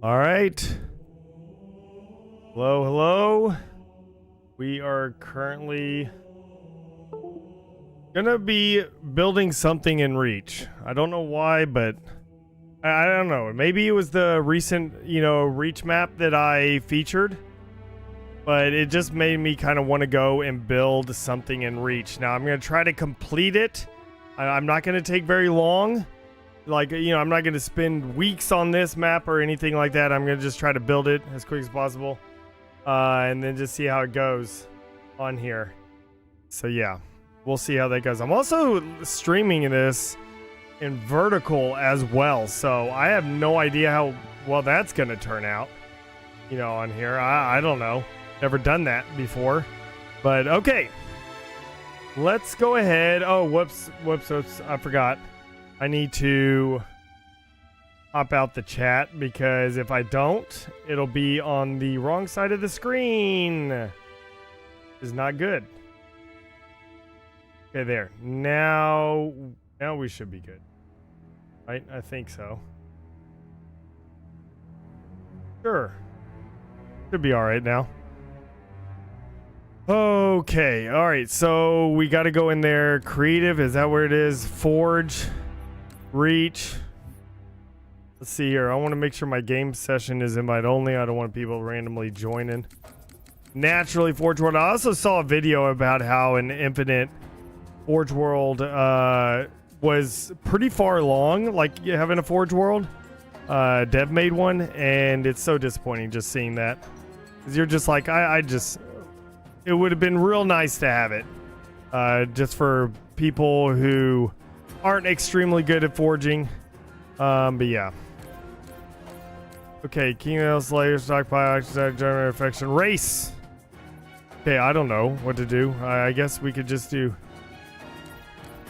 All right. Hello, hello. We are currently gonna be building something in Reach. I don't know why, but I don't know. Maybe it was the recent, Reach map that I featured, but it just made me kind of want to go and build something in Reach. Now I'm gonna try to complete it. I'm not gonna take very long. I'm not going to spend weeks on this map or anything like that. I'm going to just try to build it as quick as possible. And then just see how it goes on here. So yeah, we'll see how that goes. I'm also streaming this in vertical as well. So I have no idea how well that's going to turn out, on here. I don't know. Never done that before. But okay. Let's go ahead. Oh, whoops. I forgot. I need to pop out the chat because if I don't, it'll be on the wrong side of the screen. Is not good. Okay, there. Now we should be good. Right? I think so. Sure. Should be all right now. Okay. All right. So we got to go in there. Creative. Is that where it is? Forge. Reach. Let's see here. I want to make sure my game session is invite only. I don't want people randomly joining. Naturally, Forge World. I also saw a video about how an Infinite Forge World was pretty far along, like having a Forge World. Dev made one, and it's so disappointing just seeing that. Because you're just like, it would have been real nice to have it. Just for people who aren't extremely good at forging. But yeah. Okay, King of the Slayer, Stockpile, Exercise, Generator, Affection, Race. Okay, I don't know what to do. I guess we could just do...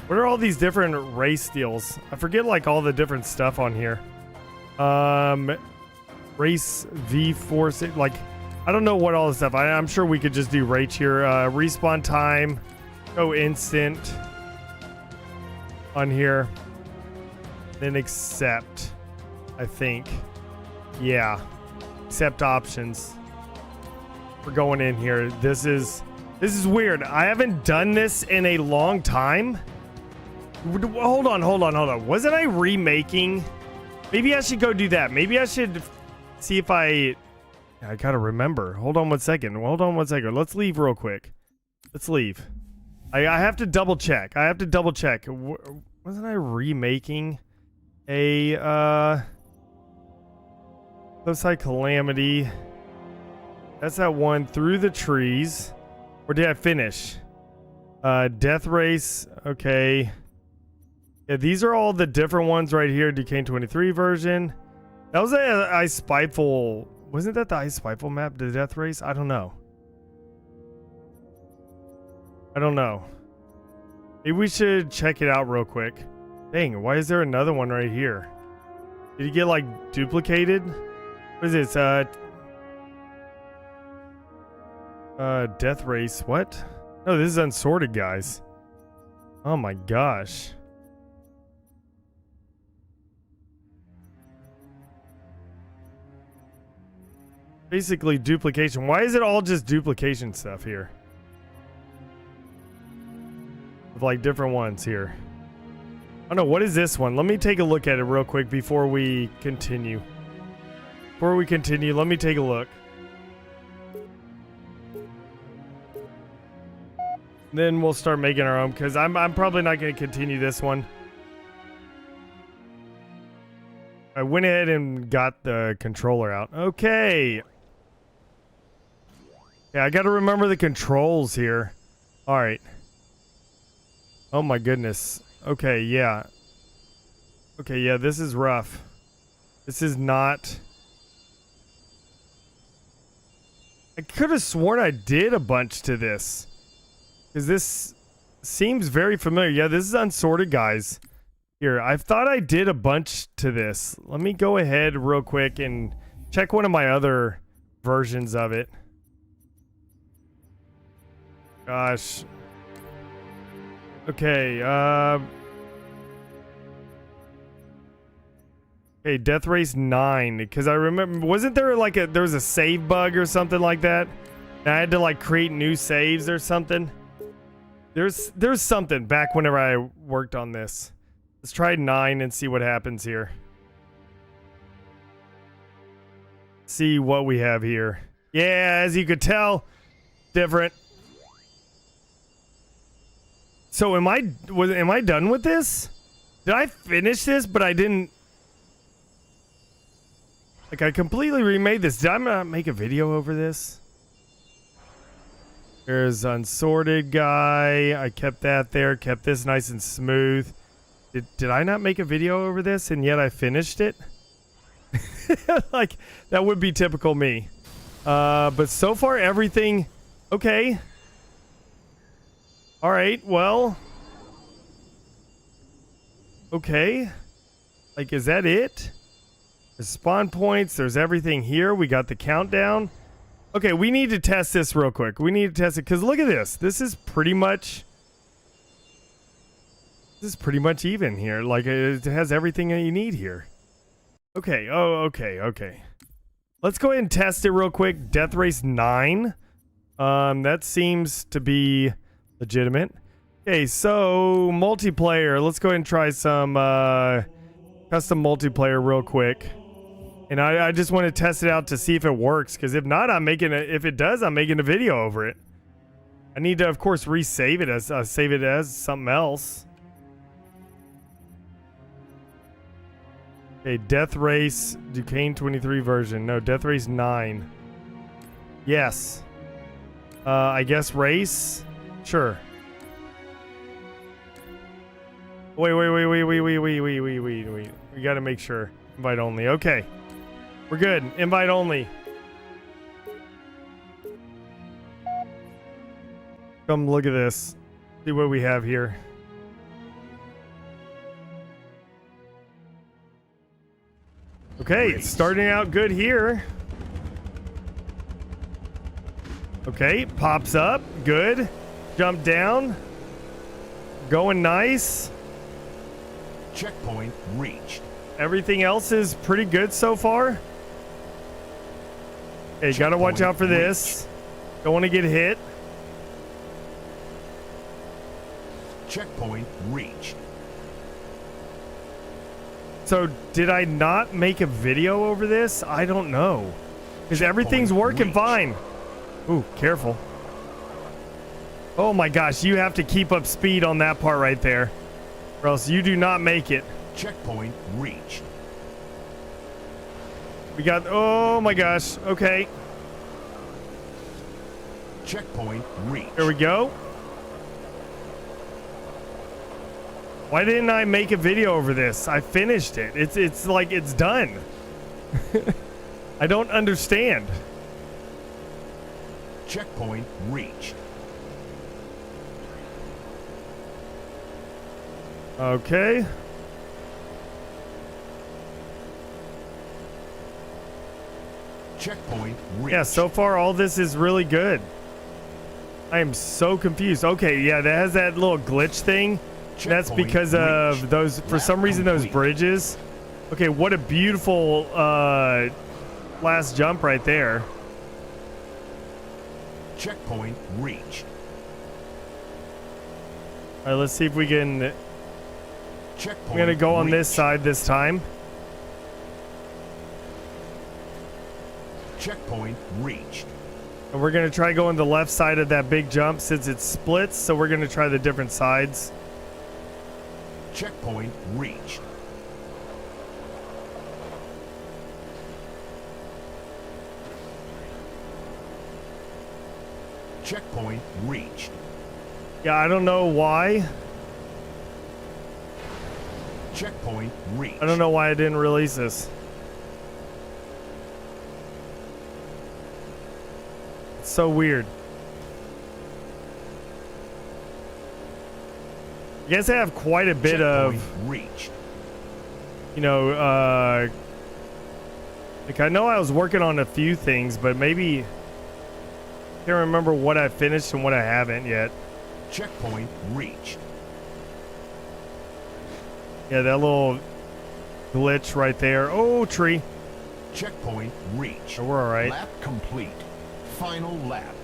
What are all these different race deals? I forget like all the different stuff on here. Race V4, like... I don't know what all the stuff... I'm sure we could just do race here. Respawn time. Go instant. On here, then accept. I think, yeah, accept options. We're going in here. This is weird. I haven't done this in a long time. Hold on. Wasn't I remaking? Maybe I should go do that. Maybe I should see if I gotta remember. Hold on one second. Let's leave real quick. Let's leave. I have to double check. Wasn't I remaking a Cliffside Calamity? That's that one. Through the Trees. Or did I finish? Death Race. Okay. Yeah, these are all the different ones right here. Duquesne 23 version. That was a Ice Spiteful. Wasn't that the Ice Spiteful map? The Death Race? I don't know. Maybe we should check it out real quick. Dang, why is there another one right here? Did it get like duplicated? What is this? Death Race. What? No, this is Unsorted, guys. Oh my gosh. Basically duplication. Why is it all just duplication stuff here? Like different ones here. Oh no, what is this one? Let me take a look at it real quick before we continue. Let me take a look. Then we'll start making our own, because I'm probably not going to continue this one. I went ahead and got the controller out. Okay. Yeah, I got to remember the controls here. All right. Oh my goodness. Okay, yeah. Okay, yeah, this is rough. This is not... I could have sworn I did a bunch to this. Because this seems very familiar. Yeah, this is Unsorted, guys. Here, I thought I did a bunch to this. Let me go ahead real quick and check one of my other versions of it. Gosh. Okay, Okay, Death Race 9, because I remember, wasn't there like there was a save bug or something like that? And I had to like create new saves or something. There's something back whenever I worked on this. Let's try 9 and see what happens here. See what we have here. Yeah, as you could tell, different. So am I done with this? Did I finish this but I didn't? Like, I completely remade this. Did I not make a video over this? There's Unsorted guy. I kept that there. Kept this nice and smooth. Did I not make a video over this and yet I finished it? Like, that would be typical me. But so far, everything... Okay. Alright, well... Okay. Like, is that it? There's spawn points. There's everything here. We got the countdown. Okay, we need to test this real quick. We need to test it because look at this. This is pretty much even here. Like, it has everything that you need here. Okay. Oh, okay. Let's go ahead and test it real quick. Death Race 9. That seems to be legitimate. Okay, so multiplayer. Let's go ahead and try some custom multiplayer real quick. And I just want to test it out to see if it works, because if not, if it does, I'm making a video over it. I need to, of course, resave it as save it as something else. Okay, Death Race Duquesne 23 version. No, Death Race 9. Yes. I guess race. Sure. Wait. We gotta make sure. Invite only. Okay. We're good. Invite only. Come look at this. See what we have here. Okay, it's starting out good here. Okay, pops up. Good. Jump down. Going nice. Checkpoint reached. Everything else is pretty good so far. Okay, gotta watch out for this. Don't want to get hit. Checkpoint reached. So, did I not make a video over this? I don't know. Because everything's working fine. Ooh, careful. Oh my gosh, you have to keep up speed on that part right there, or else you do not make it. Checkpoint reached. We got, oh my gosh, okay. Checkpoint reached. There we go. Why didn't I make a video over this? I finished it. It's like it's done. I don't understand. Checkpoint reached. Okay. Checkpoint reached. Yeah, so far all this is really good. I am so confused. Okay, yeah, that has that little glitch thing. That's because of those, for some reason, those bridges. Okay, what a beautiful last jump right there. Checkpoint reached. All right, let's see if we can. Checkpoint I'm gonna go on reached. this side this time. Checkpoint reached. And we're gonna try going the left side of that big jump since it splits. So we're gonna try the different sides. Checkpoint reached. Checkpoint reached. Yeah, I don't know why. Checkpoint reached. I don't know why I didn't release this. It's so weird. I guess I have quite a bit Checkpoint of, reached. you know, like I know I was working on a few things, but maybe I can't remember what I finished and what I haven't yet. Checkpoint reached. Yeah, that little glitch right there. Oh, tree. Checkpoint reached. Oh, we're all right. Lap complete. Final lap.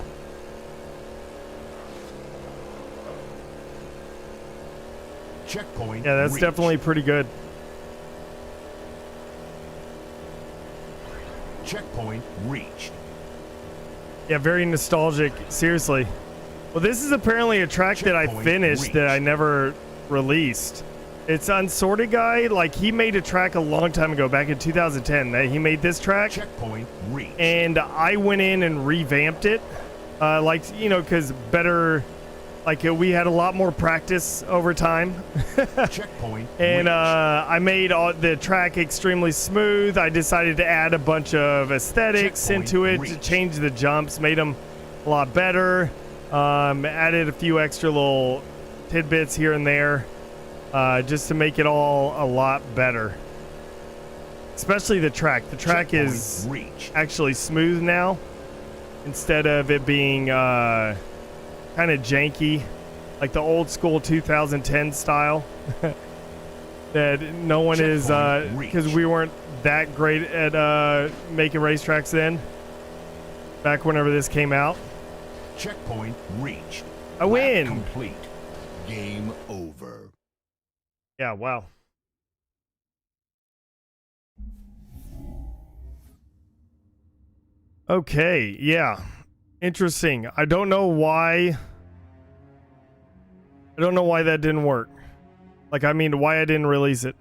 Checkpoint Yeah, that's reached. definitely pretty good. Checkpoint reached. Yeah, very nostalgic. Seriously. Well, this is apparently a track that I Checkpoint finished that I reached. never released. It's Unsorted Guy. Like, he made a track a long time ago, back in 2010. That he made this track, Checkpoint reached. and I went in and revamped it. Like, you know, because better, like, we had a lot more practice over time. Checkpoint And reached. I made the track extremely smooth. I decided to add a bunch of aesthetics Checkpoint into it to reached. change the jumps, made them a lot better. Added a few extra little tidbits here and there, just to make it all a lot better. Especially the track. The track Checkpoint is reached. actually smooth now, instead of it being kind of janky, like the old school 2010 style. That no one is, Checkpoint because reached. we weren't that great at making racetracks then, back whenever this came out. Checkpoint reached. I Lap win. complete. Game over. Yeah, wow. Okay, yeah. Interesting. I don't know why that didn't work. Like, I mean, why I didn't release it.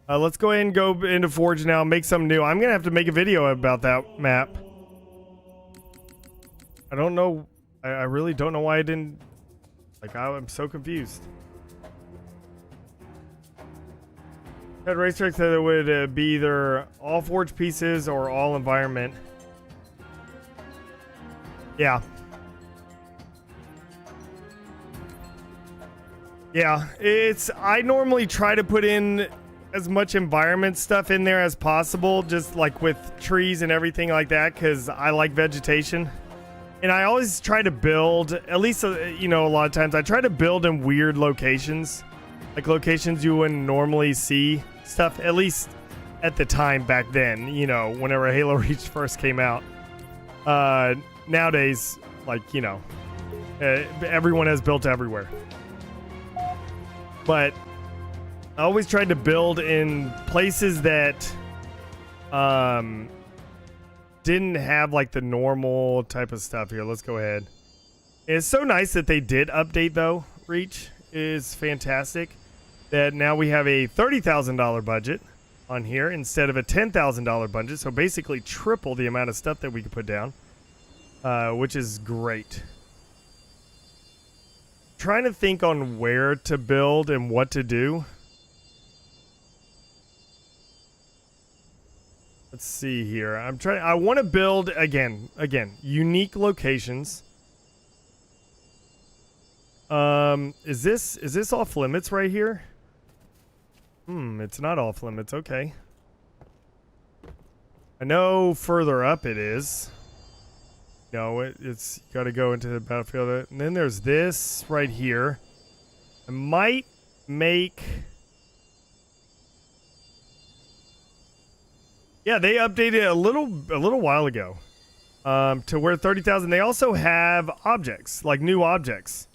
Let's go ahead and go into Forge now and make something new. I'm gonna have to make a video about that map. I don't know. I really don't know why I didn't. Like, I'm so confused. Had racetracks that it would be either all Forge pieces or all environment. Yeah. Yeah, I normally try to put in as much environment stuff in there as possible, just like with trees and everything like that, because I like vegetation. And I always try to build, at least, you know, a lot of times, I try to build in weird locations. Like locations you wouldn't normally see stuff, at least at the time back then, you know, whenever Halo Reach first came out. Nowadays, like, you know, everyone has built everywhere. But I always tried to build in places that didn't have like the normal type of stuff. Here, let's go ahead. It's so nice that they did update, though. Reach is fantastic that now we have a $30,000 budget on here instead of a $10,000 budget, so basically triple the amount of stuff that we could put down, which is great. Trying to think on where to build and what to do. Let's see here. I want to build again, unique locations. Is this off limits right here? It's not off limits. Okay. I know further up it is. No, it's got to go into the battlefield. And then there's this right here. I might make... Yeah, they updated it a little while ago. To where 30,000. They also have objects, like new objects.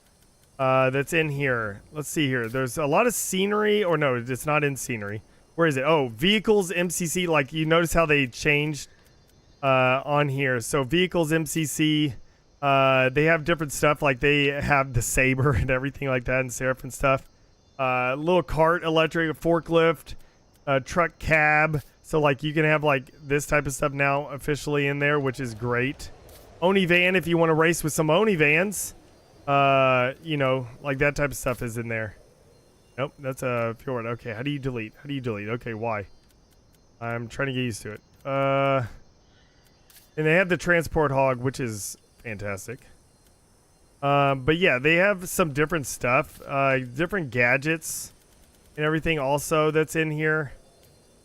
That's in here. Let's see here. There's a lot of scenery, or no, it's not in scenery. Where is it? Oh, vehicles, MCC. Like, you notice how they changed on here. So vehicles, MCC, they have different stuff. Like, they have the Saber and everything like that, and Seraph and stuff. Little cart, electric, forklift, truck cab. So, like, you can have, like, this type of stuff now officially in there, which is great. Oni van, if you want to race with some Oni vans. You know, like that type of stuff is in there. Nope, that's a fjord. Okay, how do you delete? Okay, why? I'm trying to get used to it. And they have the transport hog, which is fantastic. But yeah, they have some different stuff, different gadgets and everything also that's in here.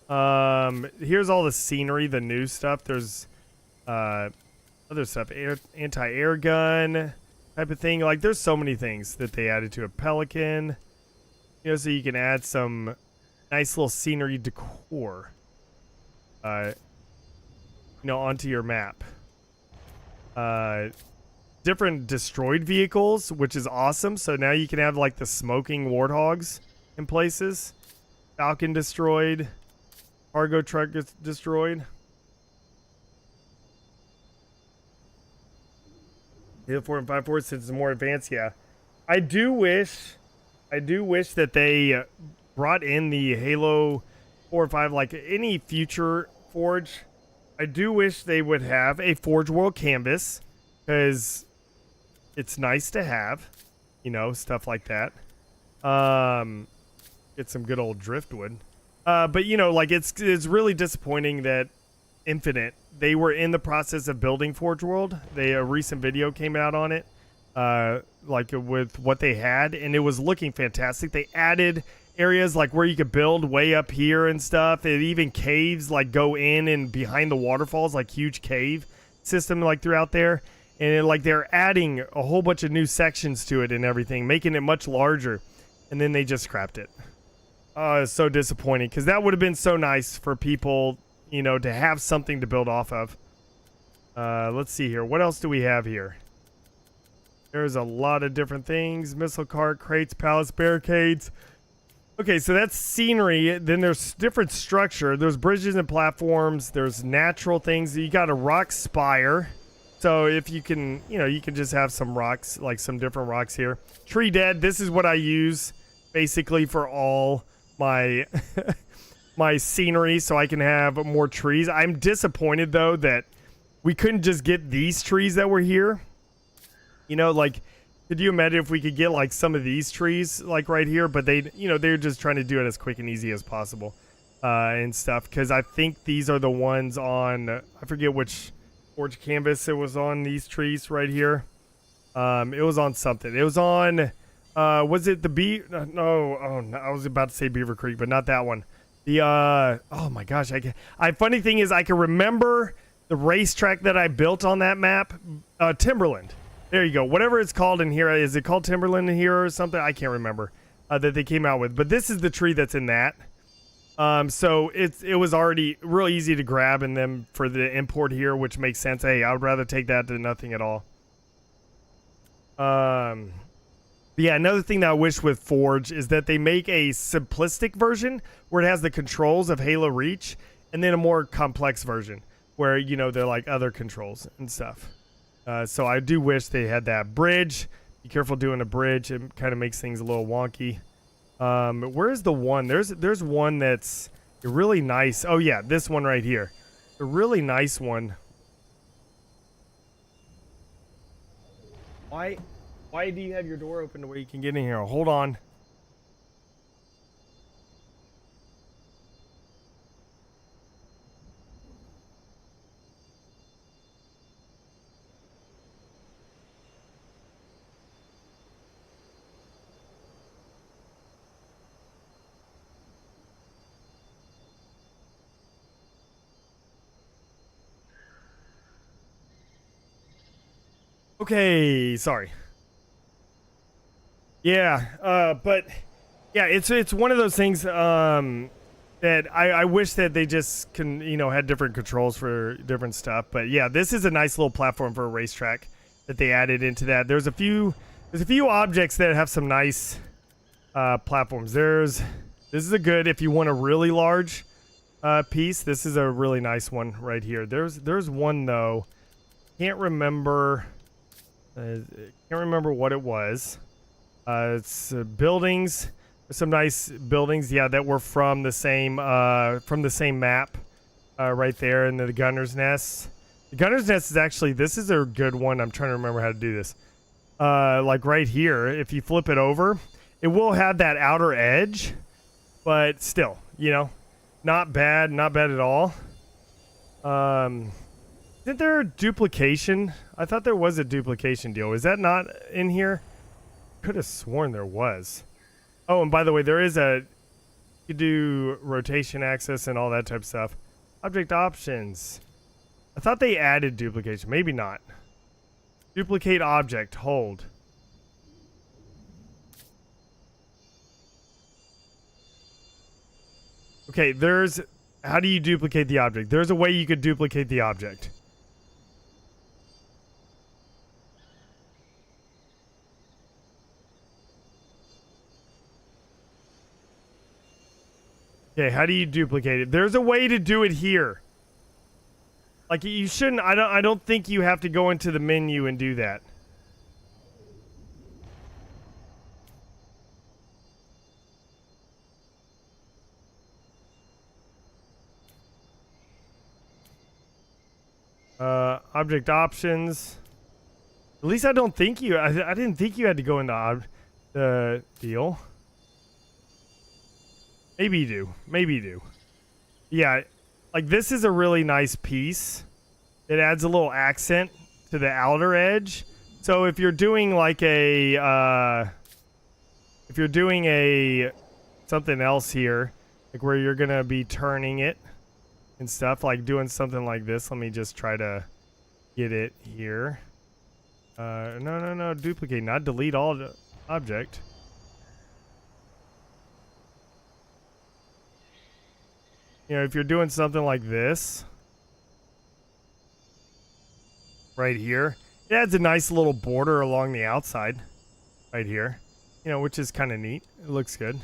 Here's all the scenery, the new stuff. There's other stuff, anti-air gun type of thing. Like, there's so many things that they added to a Pelican, you know, so you can add some nice little scenery decor, onto your map. Different destroyed vehicles, which is awesome. So now you can have like the smoking warthogs in places. Falcon destroyed. Cargo truck gets destroyed. Halo 4 and 5.4 since it's more advanced, yeah. I do wish that they brought in the Halo 4 and 5, like any future Forge. I do wish they would have a Forge World canvas, because it's nice to have, stuff like that. Get some good old driftwood. But like it's really disappointing that Infinite, they were in the process of building Forge World. A recent video came out on it, like with what they had, and it was looking fantastic. They added areas like where you could build way up here and stuff. It even caves like go in and behind the waterfalls, like huge cave system like throughout there. And like they're adding a whole bunch of new sections to it and everything, making it much larger. And then they just scrapped it. It's so disappointing, because that would have been so nice for people, to have something to build off of. Let's see here. What else do we have here? There's a lot of different things. Missile cart, crates, palace, barricades. Okay, so that's scenery. Then there's different structure. There's bridges and platforms. There's natural things. You got a rock spire. So if you can, you can just have some rocks, like some different rocks here. Tree dead. This is what I use basically for all my my scenery, so I can have more trees. I'm disappointed though that we couldn't just get these trees that were here. Like, could you imagine if we could get like some of these trees like right here? But they're just trying to do it as quick and easy as possible, and stuff. Because I think these are the ones on, I forget which Forge canvas it was on, these trees right here. It was on something. It was on, was it the no, I was about to say Beaver Creek, but not that one. The, oh my gosh, funny thing is I can remember the racetrack that I built on that map, Timberland. There you go. Whatever it's called in here. Is it called Timberland in here or something? I can't remember, that they came out with. But this is the tree that's in that. So it was already real easy to grab and then for the import here, which makes sense. Hey, I would rather take that than nothing at all. Yeah, another thing that I wish with Forge is that they make a simplistic version where it has the controls of Halo Reach, and then a more complex version where, they're like other controls and stuff. So I do wish they had that bridge. Be careful doing a bridge. It kind of makes things a little wonky. Where's the one? There's one that's really nice. Oh yeah, this one right here. A really nice one. Why do you have your door open to where you can get in here? Hold on. Okay, sorry. Yeah, but yeah, it's one of those things that I wish that they just had different controls for different stuff. But yeah, this is a nice little platform for a racetrack that they added into that. There's a few objects that have some nice platforms. This is a good, if you want a really large piece. This is a really nice one right here. There's one though. Can't remember what it was. It's buildings. Some nice buildings, yeah, that were from the same map, right there. And the Gunner's Nest. The Gunner's Nest is actually, this is a good one. I'm trying to remember how to do this. Like right here, if you flip it over, it will have that outer edge, but still, not bad at all. Isn't there a duplication? I thought there was a duplication deal. Is that not in here? Could have sworn there was. Oh, and by the way, there is you could do rotation access and all that type of stuff. Object options. I thought they added duplication. Maybe not. Duplicate object. Hold. Okay, there's... How do you duplicate the object? There's a way you could duplicate the object. Okay, how do you duplicate it? There's a way to do it here. Like, you shouldn't... I don't think you have to go into the menu and do that. Object options. At least I don't think you... I didn't think you had to go into the deal. Maybe you do. Maybe you do. Yeah, like this is a really nice piece. It adds a little accent to the outer edge. So if you're doing like a... if you're doing a... something else here, like where you're gonna be turning it and stuff, like doing something like this. Let me just try to get it here. No, duplicate, not delete all the object. You know, if you're doing something like this, right here, it adds a nice little border along the outside, right here. You know, which is kind of neat. It looks good.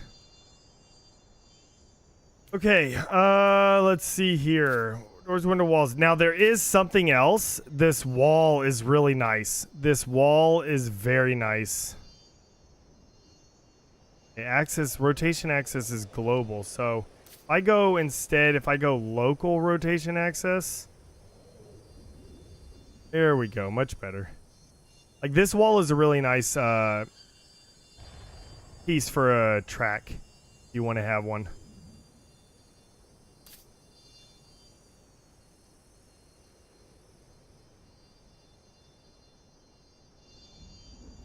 Okay, let's see here. Doors, window, walls. Now there is something else. This wall is really nice. This wall is very nice. The axis, rotation axis is global. So if I go instead, if I go local rotation axis, there we go. Much better. Like this wall is a really nice piece for a track. If you want to have one.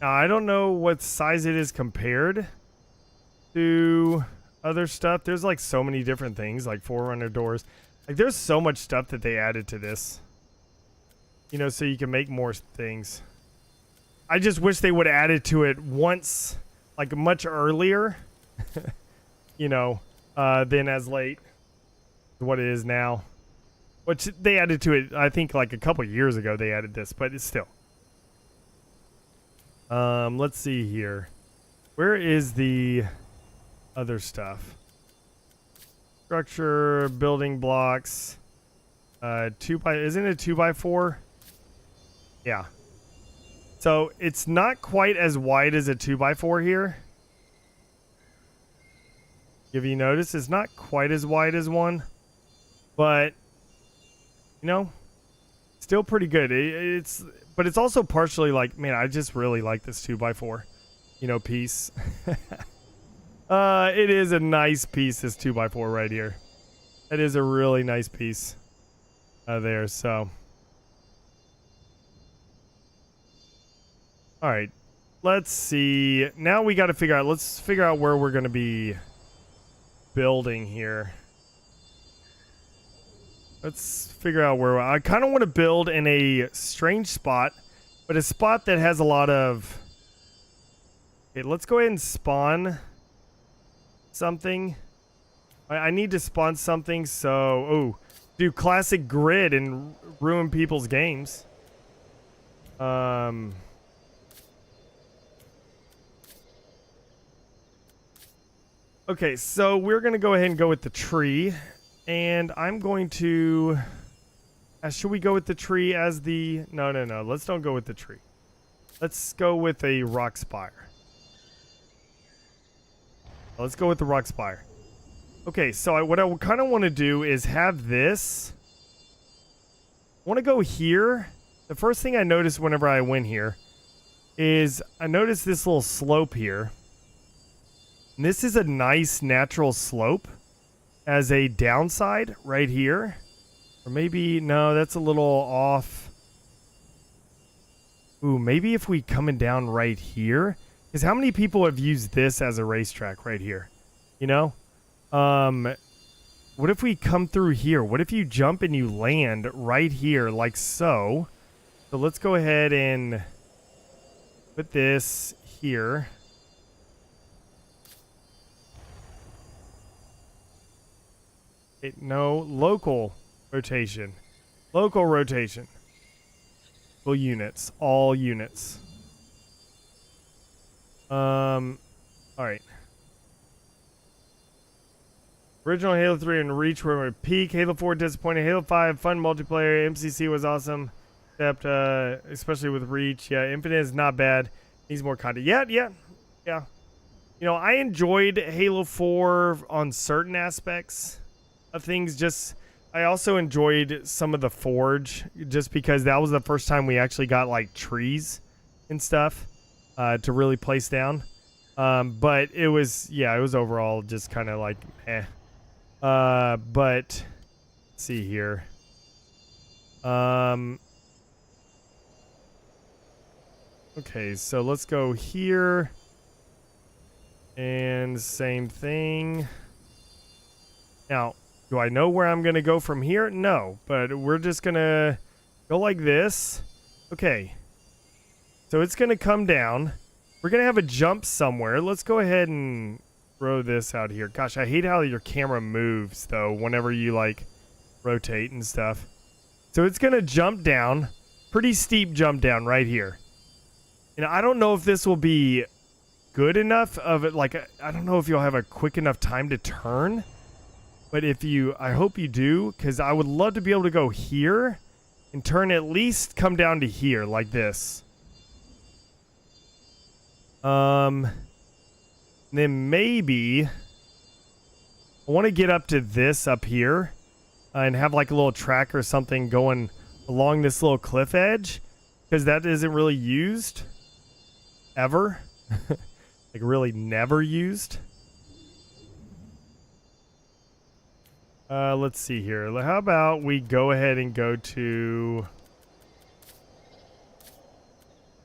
Now, I don't know what size it is compared to other stuff. There's like so many different things, like Forerunner doors. Like there's so much stuff that they added to this. You know, so you can make more things. I just wish they would have added to it once, like much earlier, you know, than as late as what it is now. Which they added to it, I think like a couple years ago they added this, but it's still. Let's see here. Where is the other stuff? Structure, building blocks. Isn't it 2x4? Yeah. So it's not quite as wide as a 2x4 here. If you notice, it's not quite as wide as one, but you know, still pretty good. But it's also partially like, man, I just really like this 2x4, you know, piece. It is a nice piece, this 2x4 right here. That is a really nice piece there, so. All right, let's see. Now we got to figure out, let's figure out where we're going to be building here. Let's figure out where I kind of want to build in a strange spot, but a spot that has a lot of... Okay, let's go ahead and spawn something. I need to spawn something, so... Oh, do classic grid and ruin people's games. Okay, so we're going to go ahead and go with the tree. And I'm going to... should we go with the tree as the... No. Let's don't go with the tree. Let's go with a rock spire. Let's go with the rock spire. Okay, so what I kind of want to do is have this. I want to go here. The first thing I noticed whenever I went here is I noticed this little slope here. And this is a nice natural slope. As a downside right here. Or maybe, no, that's a little off. Ooh, maybe if we coming down right here. Because how many people have used this as a racetrack right here? You know? What if we come through here? What if you jump and you land right here like so? So let's go ahead and put this here. No, local rotation. Local rotation. Full units. All units. All right. Original Halo 3 and Reach were at peak. Halo 4 disappointing. Halo 5 fun multiplayer. MCC was awesome, except especially with Reach. Yeah, Infinite is not bad. Needs more content. Yeah. You know, I enjoyed Halo 4 on certain aspects of things. Just I also enjoyed some of the Forge, just because that was the first time we actually got like trees and stuff to really place down. But it was overall just kind of like eh. But let's see here. Okay, so let's go here. And same thing. Now, do I know where I'm going to go from here? No, but we're just going to go like this. Okay. So it's going to come down. We're going to have a jump somewhere. Let's go ahead and throw this out here. Gosh, I hate how your camera moves, though, whenever you, like, rotate and stuff. So it's going to jump down. Pretty steep jump down right here. And I don't know if this will be good enough of it. Like, I don't know if you'll have a quick enough time to turn. But if you, I hope you do, because I would love to be able to go here and turn, at least come down to here like this. Then maybe I want to get up to this up here and have like a little track or something going along this little cliff edge, because that isn't really used ever. Like really never used. Let's see here. How about we go ahead and go to...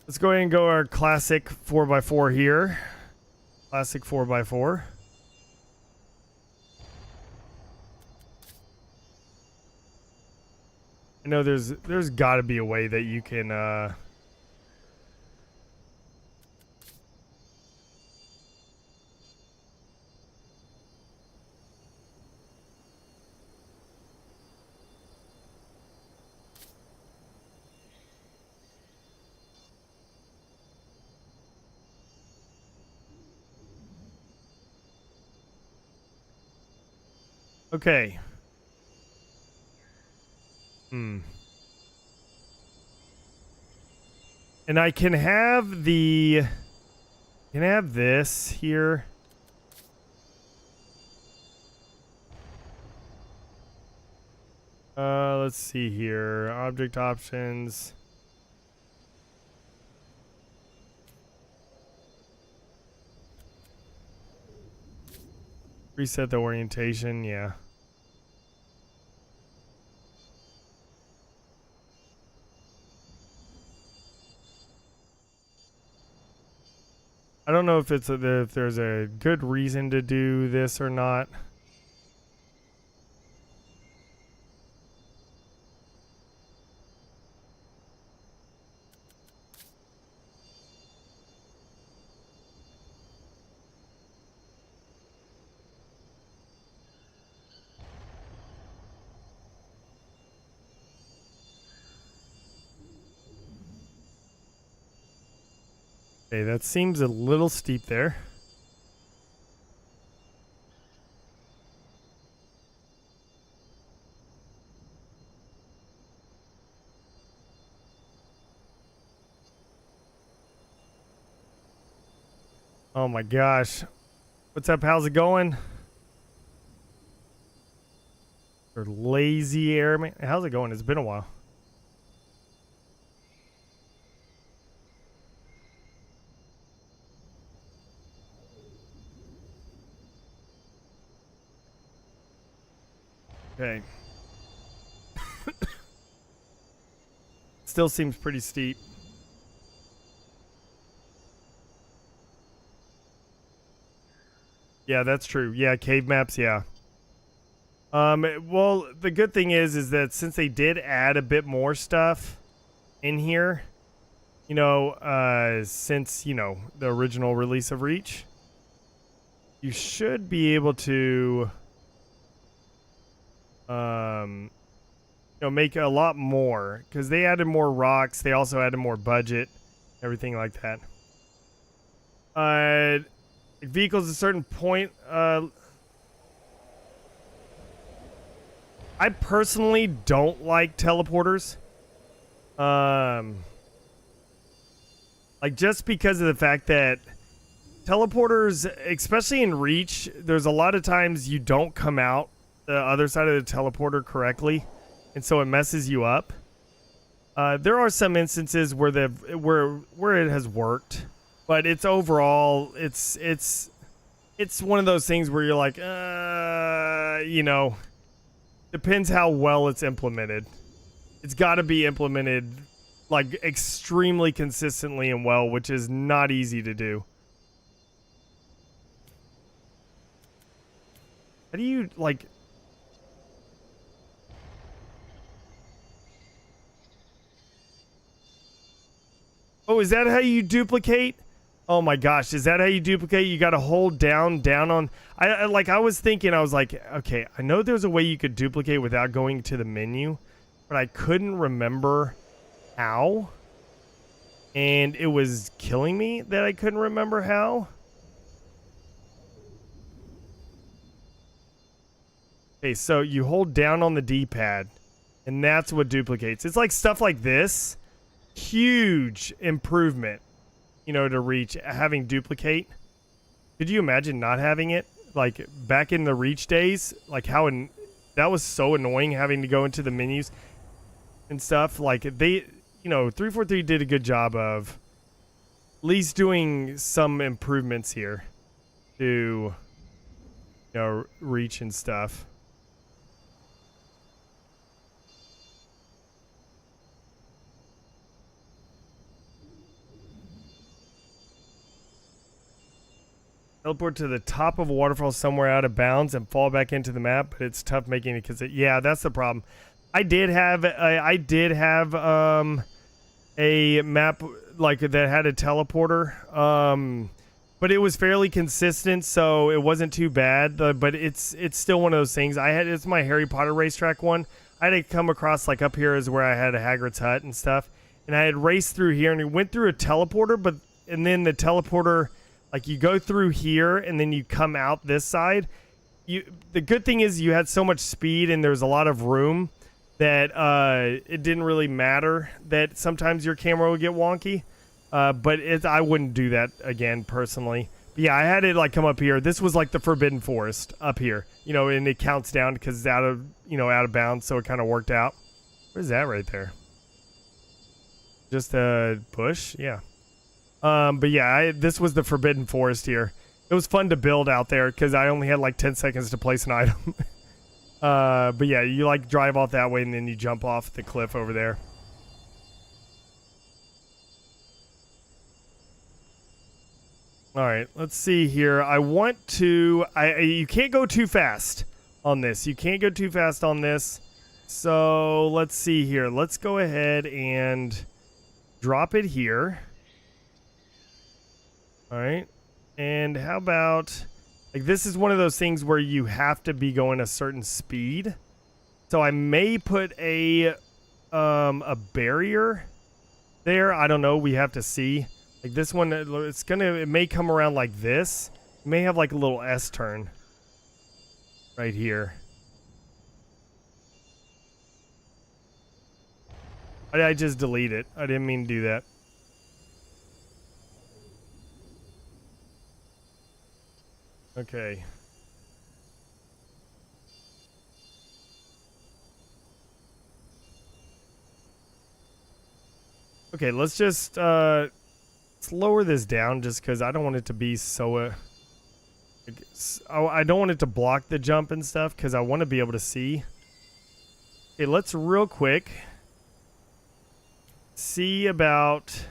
Let's go ahead and go our classic 4x4 here. Classic 4x4. I know there's got to be a way that you can... Okay. And I can have this here. Let's see here. Object options. Reset the orientation, yeah. I don't know if if there's a good reason to do this or not. Okay, that seems a little steep there. Oh my gosh. What's up? How's it going? Or lazy airman. How's it going? It's been a while. Okay. Still seems pretty steep. Yeah, that's true. Yeah, cave maps, yeah. Well, the good thing is that since they did add a bit more stuff in here, you know, since, you know, the original release of Reach, you should be able to make a lot more because they added more rocks. They also added more budget, everything like that. Vehicles at a certain point. I personally don't like teleporters. Like just because of the fact that teleporters, especially in Reach, there's a lot of times you don't come out the other side of the teleporter correctly, and so it messes you up. There are some instances where where it has worked, but it's overall it's one of those things where you're like, depends how well it's implemented. It's got to be implemented like extremely consistently and well, which is not easy to do. How do you like? Oh, is that how you duplicate? Oh my gosh, is that how you duplicate? You got to hold down on. I was thinking, I was like, okay, I know there's a way you could duplicate without going to the menu, but I couldn't remember how. And it was killing me that I couldn't remember how. Okay, so you hold down on the D-pad, and that's what duplicates. It's like stuff like this. Huge improvement, to Reach, having duplicate. Could you imagine not having it? Like, back in the Reach days, like how that was so annoying having to go into the menus and stuff. Like, 343 did a good job of at least doing some improvements here to, Reach and stuff. Teleport to the top of a waterfall somewhere out of bounds and fall back into the map, but it's tough making it because yeah, that's the problem. I did have a map like that had a teleporter, but it was fairly consistent, so it wasn't too bad. But it's still one of those things. It's my Harry Potter racetrack one. I had to come across like up here is where I had a Hagrid's hut and stuff, and I had raced through here and it went through a teleporter, and then the teleporter. Like you go through here and then you come out this side. The good thing is you had so much speed and there's a lot of room that it didn't really matter that sometimes your camera would get wonky. But I wouldn't do that again personally. But yeah, I had it like come up here. This was like the Forbidden Forest up here, and it counts down because it's out of bounds, so it kind of worked out. Where's that right there? Just a bush? Yeah. But yeah, this was the Forbidden Forest here. It was fun to build out there because I only had like 10 seconds to place an item. But yeah, you like drive off that way and then you jump off the cliff over there. All right, let's see here. I want to. You can't go too fast on this. You can't go too fast on this. So let's see here. Let's go ahead and drop it here. All right, and how about, like, this is one of those things where you have to be going a certain speed. So I may put a barrier there. I don't know. We have to see. Like this one, it may come around like this. It may have like a little S turn right here. I just delete it. I didn't mean to do that. Okay. Okay, let's just let's lower this down just because I don't want it to be so I don't want it to block the jump and stuff because I want to be able to see. Okay, let's real quick see about.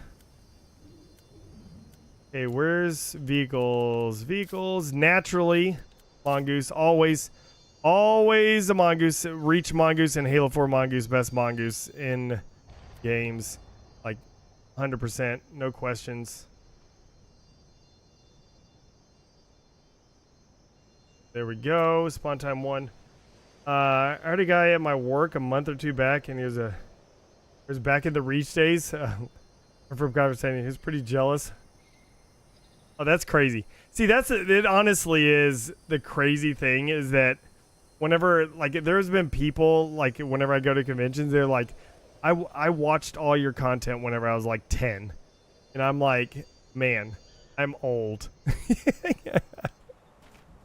Okay, where's vehicles? Vehicles, naturally. Mongoose, always a Mongoose. Reach Mongoose and Halo 4 Mongoose, best Mongoose in games. Like, 100%, no questions. There we go, spawn time 1. I had a guy at my work a month or two back, and he was back in the Reach days. From conversation, he was pretty jealous. Oh, that's crazy. See, it honestly is the crazy thing is that whenever, like, there's been people, like, whenever I go to conventions, they're like, I watched all your content whenever I was like 10. And I'm like, man, I'm old.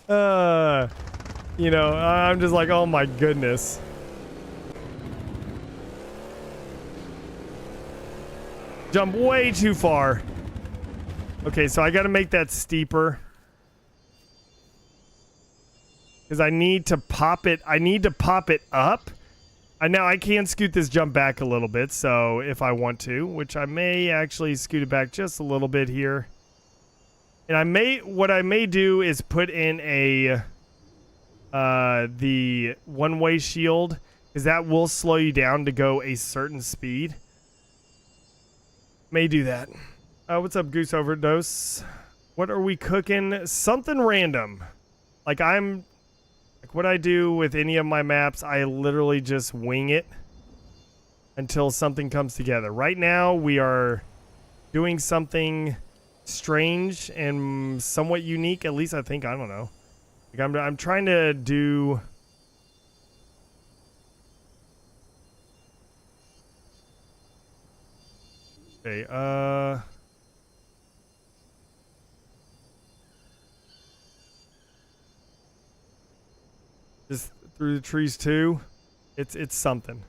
You know, I'm just like, oh my goodness. Jump way too far. Okay, so I got to make that steeper. Because I need to pop it. I need to pop it up. Now I can scoot this jump back a little bit, so if I want to, which I may actually scoot it back just a little bit here. And what I may do is put in the one-way shield, because that will slow you down to go a certain speed. May do that. What's up, Goose Overdose? What are we cooking? Something random. Like what I do with any of my maps, I literally just wing it until something comes together. Right now, we are doing something strange and somewhat unique. At least I think. I don't know. Like I'm trying to do. Okay. Just through the trees too. It's something.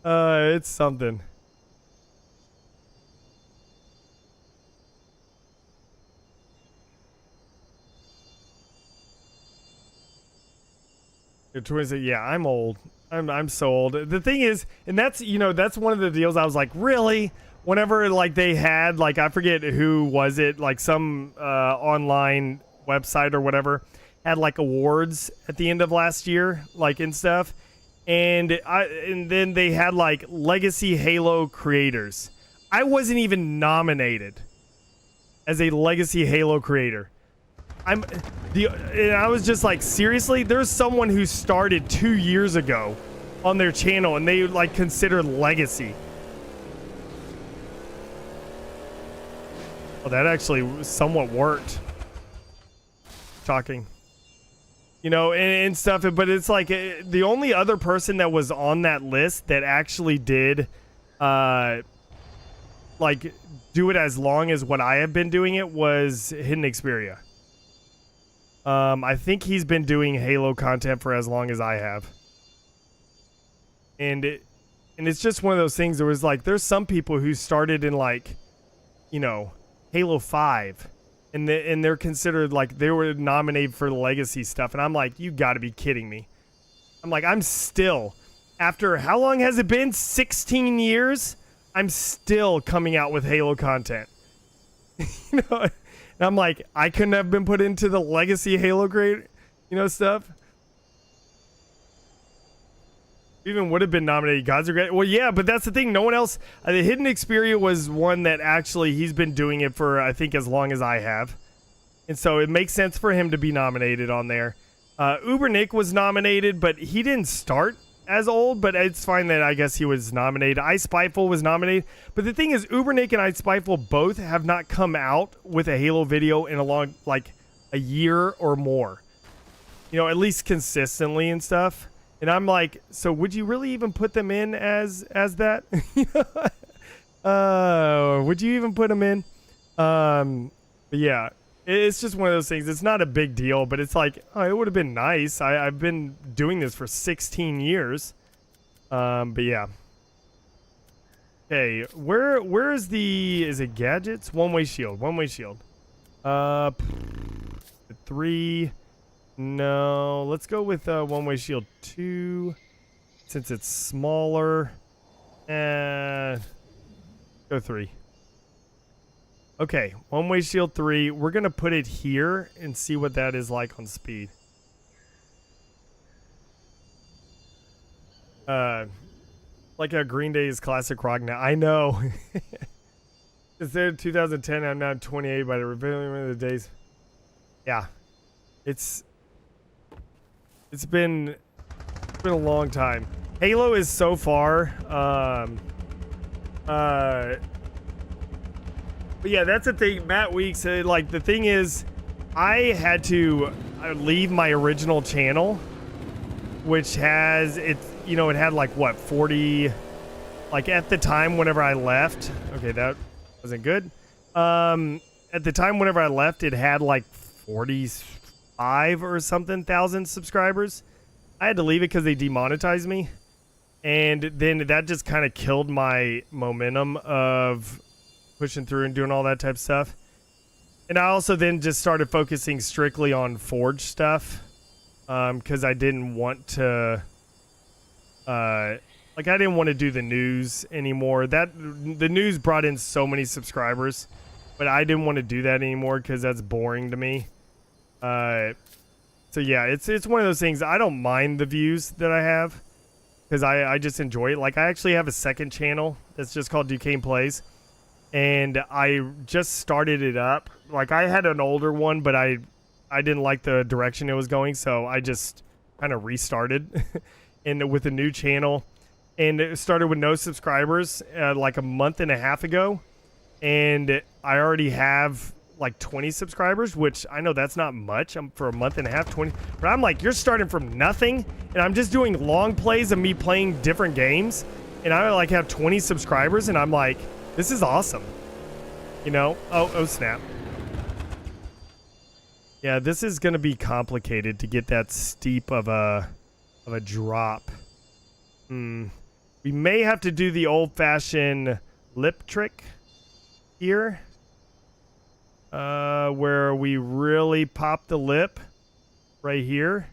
It's something. Your twins say, yeah, I'm old. I'm so old. The thing is, and that's, you know, that's one of the deals I was like, really? Whenever like they had, like, I forget who was it, like some online website or whatever had like awards at the end of last year, like, and stuff. And then they had like legacy Halo creators. I wasn't even nominated as a legacy Halo creator. And I was just like, seriously? There's someone who started 2 years ago on their channel and they like consider legacy. Well, that actually somewhat worked. Shocking. You know, and stuff, but it's like the only other person that was on that list that actually did like do it as long as what I have been doing it was Hidden Xperia. I think he's been doing Halo content for as long as I have. And it's just one of those things. There was like, there's some people who started in like, you know, Halo 5. And they're considered like they were nominated for legacy stuff. And I'm like, you got to be kidding me. I'm like, I'm still, after how long has it been? 16 years? I'm still coming out with Halo content. You know, and I'm like, I couldn't have been put into the legacy Halo grade, you know, stuff. Even would have been nominated. Gods are great. Well, yeah, but that's the thing. No one else. The Hidden Xperia was one that actually he's been doing it for, I think, as long as I have. And so it makes sense for him to be nominated on there. Ubernick was nominated, but he didn't start as old, but it's fine that I guess he was nominated. iSpiteful was nominated. But the thing is, Ubernick and iSpiteful both have not come out with a Halo video in like a year or more. You know, at least consistently and stuff. And I'm like, so would you really even put them in as that? Would you even put them in? But yeah, it's just one of those things. It's not a big deal, but it's like, oh, it would have been nice. I've been doing this for 16 years. But yeah. Okay, where is it gadgets? One-way shield. 3. No, let's go with one-way shield 2 since it's smaller. Go 3. Okay, one-way shield 3. We're gonna put it here and see what that is like on speed. Like a Green Day's classic rock now. I know. Instead of 2010, I'm now 28 by the revealing of the days. Yeah, it's It's been a long time. Halo is so far. But yeah, that's the thing. Matt Weeks, like the thing is, I had to leave my original channel, which has it. You know, it had like what 40. Like at the time, whenever I left. Okay, that wasn't good. At the time, whenever I left, it had like 45 or something thousand subscribers. I had to leave it because they demonetized me. And then that just kind of killed my momentum of pushing through and doing all that type of stuff. And I also then just started focusing strictly on Forge stuff. Because I didn't want to... like, I didn't want to do the news anymore. The news brought in so many subscribers. But I didn't want to do that anymore because that's boring to me. So yeah, it's one of those things. I don't mind the views that I have because I just enjoy it. Like I actually have a second channel that's just called Duquesne Plays, and I just started it up. Like I had an older one, but I didn't like the direction it was going, so I just kind of restarted and with a new channel. And it started with no subscribers like a month and a half ago, and I already have like 20 subscribers, which I know that's not much. I'm for a month and a half, 20. But I'm like, you're starting from nothing, and I'm just doing long plays of me playing different games, and I like have 20 subscribers, and I'm like, this is awesome. You know? Oh snap. Yeah, this is gonna be complicated to get that steep of a drop. We may have to do the old-fashioned lip trick here. Where we really pop the lip right here.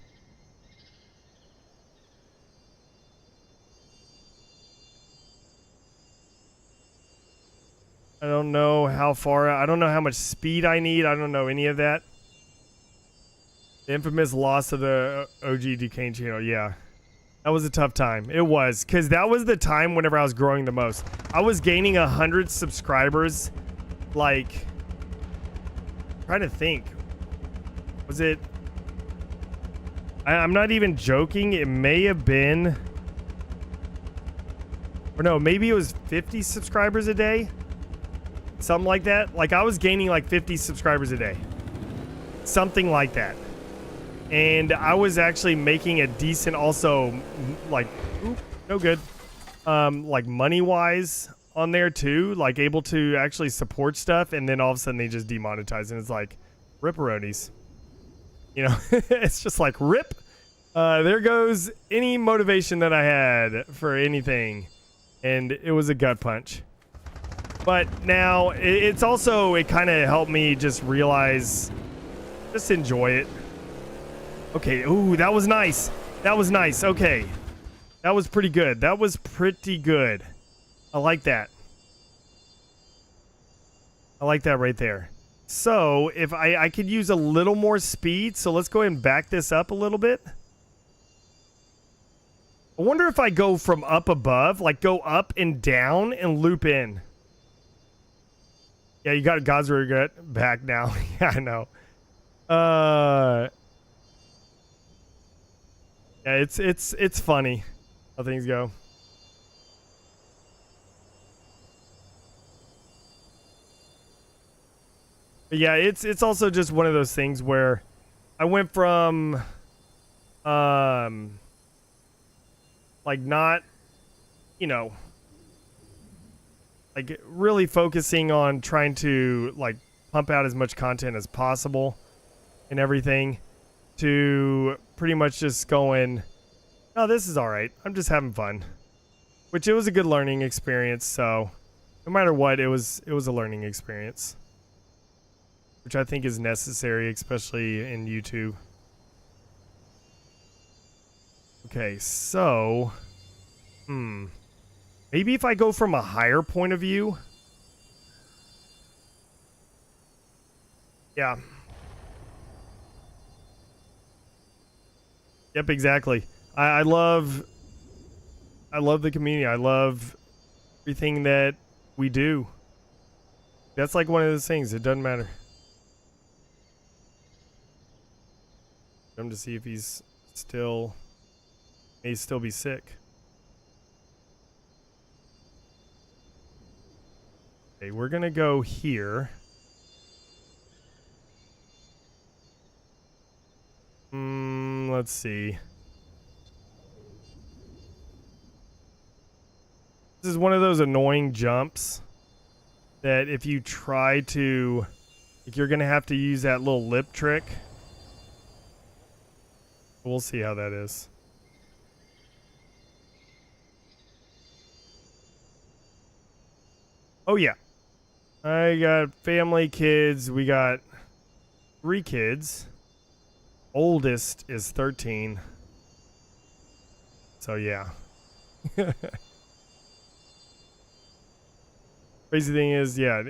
I don't know how far, I don't know how much speed I need. I don't know any of that. The infamous loss of the OG Duquesne channel. Yeah, that was a tough time. It was, because that was the time whenever I was growing the most. I was gaining 100 subscribers, like... trying to think, was it I'm not even joking, it may have been, or no, maybe it was 50 subscribers a day, something like that. Like I was gaining like 50 subscribers a day, something like that, and I was actually making a decent, also like no good, like money wise on there too, like able to actually support stuff, and then all of a sudden they just demonetize, and it's like ripperonis, you know. It's just like rip, there goes any motivation that I had for anything, and it was a gut punch. But now it's also, it kind of helped me just realize, just enjoy it. Okay, ooh, that was nice, that was nice. Okay, that was pretty good, that was pretty good. I like that. I like that right there. So if I could use a little more speed, so let's go ahead and back this up a little bit. I wonder if I go from up above, like go up and down and loop in. Yeah, you got God's regret back now. Yeah, I know. Yeah, it's funny how things go. But yeah, it's also just one of those things where I went from like not, you know, like really focusing on trying to like pump out as much content as possible and everything, to pretty much just going, oh, this is all right, I'm just having fun, which it was a good learning experience. So no matter what, it was a learning experience, which I think is necessary, especially in YouTube. Okay, so maybe if I go from a higher point of view. Yeah. Yep, exactly. I love the community. I love everything that we do. That's like one of those things, it doesn't matter. To see if he's still may still be sick. Okay, we're gonna go here. Let's see. This is one of those annoying jumps that if you try to, like, you're gonna have to use that little lip trick. We'll see how that is. Oh yeah. I got family, kids. We got 3 kids. Oldest is 13. So yeah. Crazy thing is, yeah.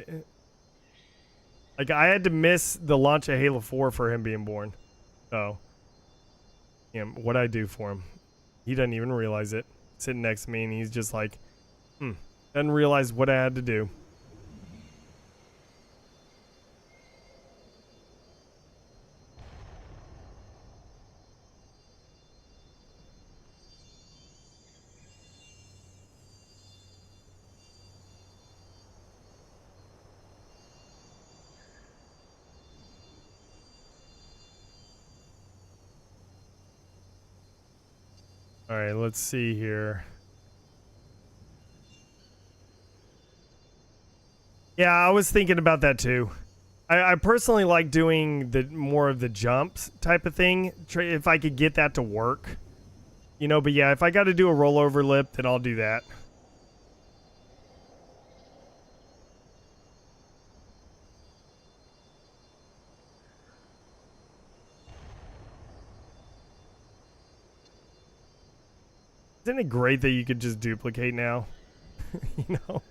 Like, I had to miss the launch of Halo 4 for him being born. So, yeah, what'd I do for him? He doesn't even realize it. Sitting next to me, and he's just like, doesn't realize what I had to do. All right, let's see here. Yeah, I was thinking about that too. I personally like doing the more of the jumps type of thing, if I could get that to work. You know, but yeah, if I got to do a rollover lip, then I'll do that. Isn't it great that you could just duplicate now? You know?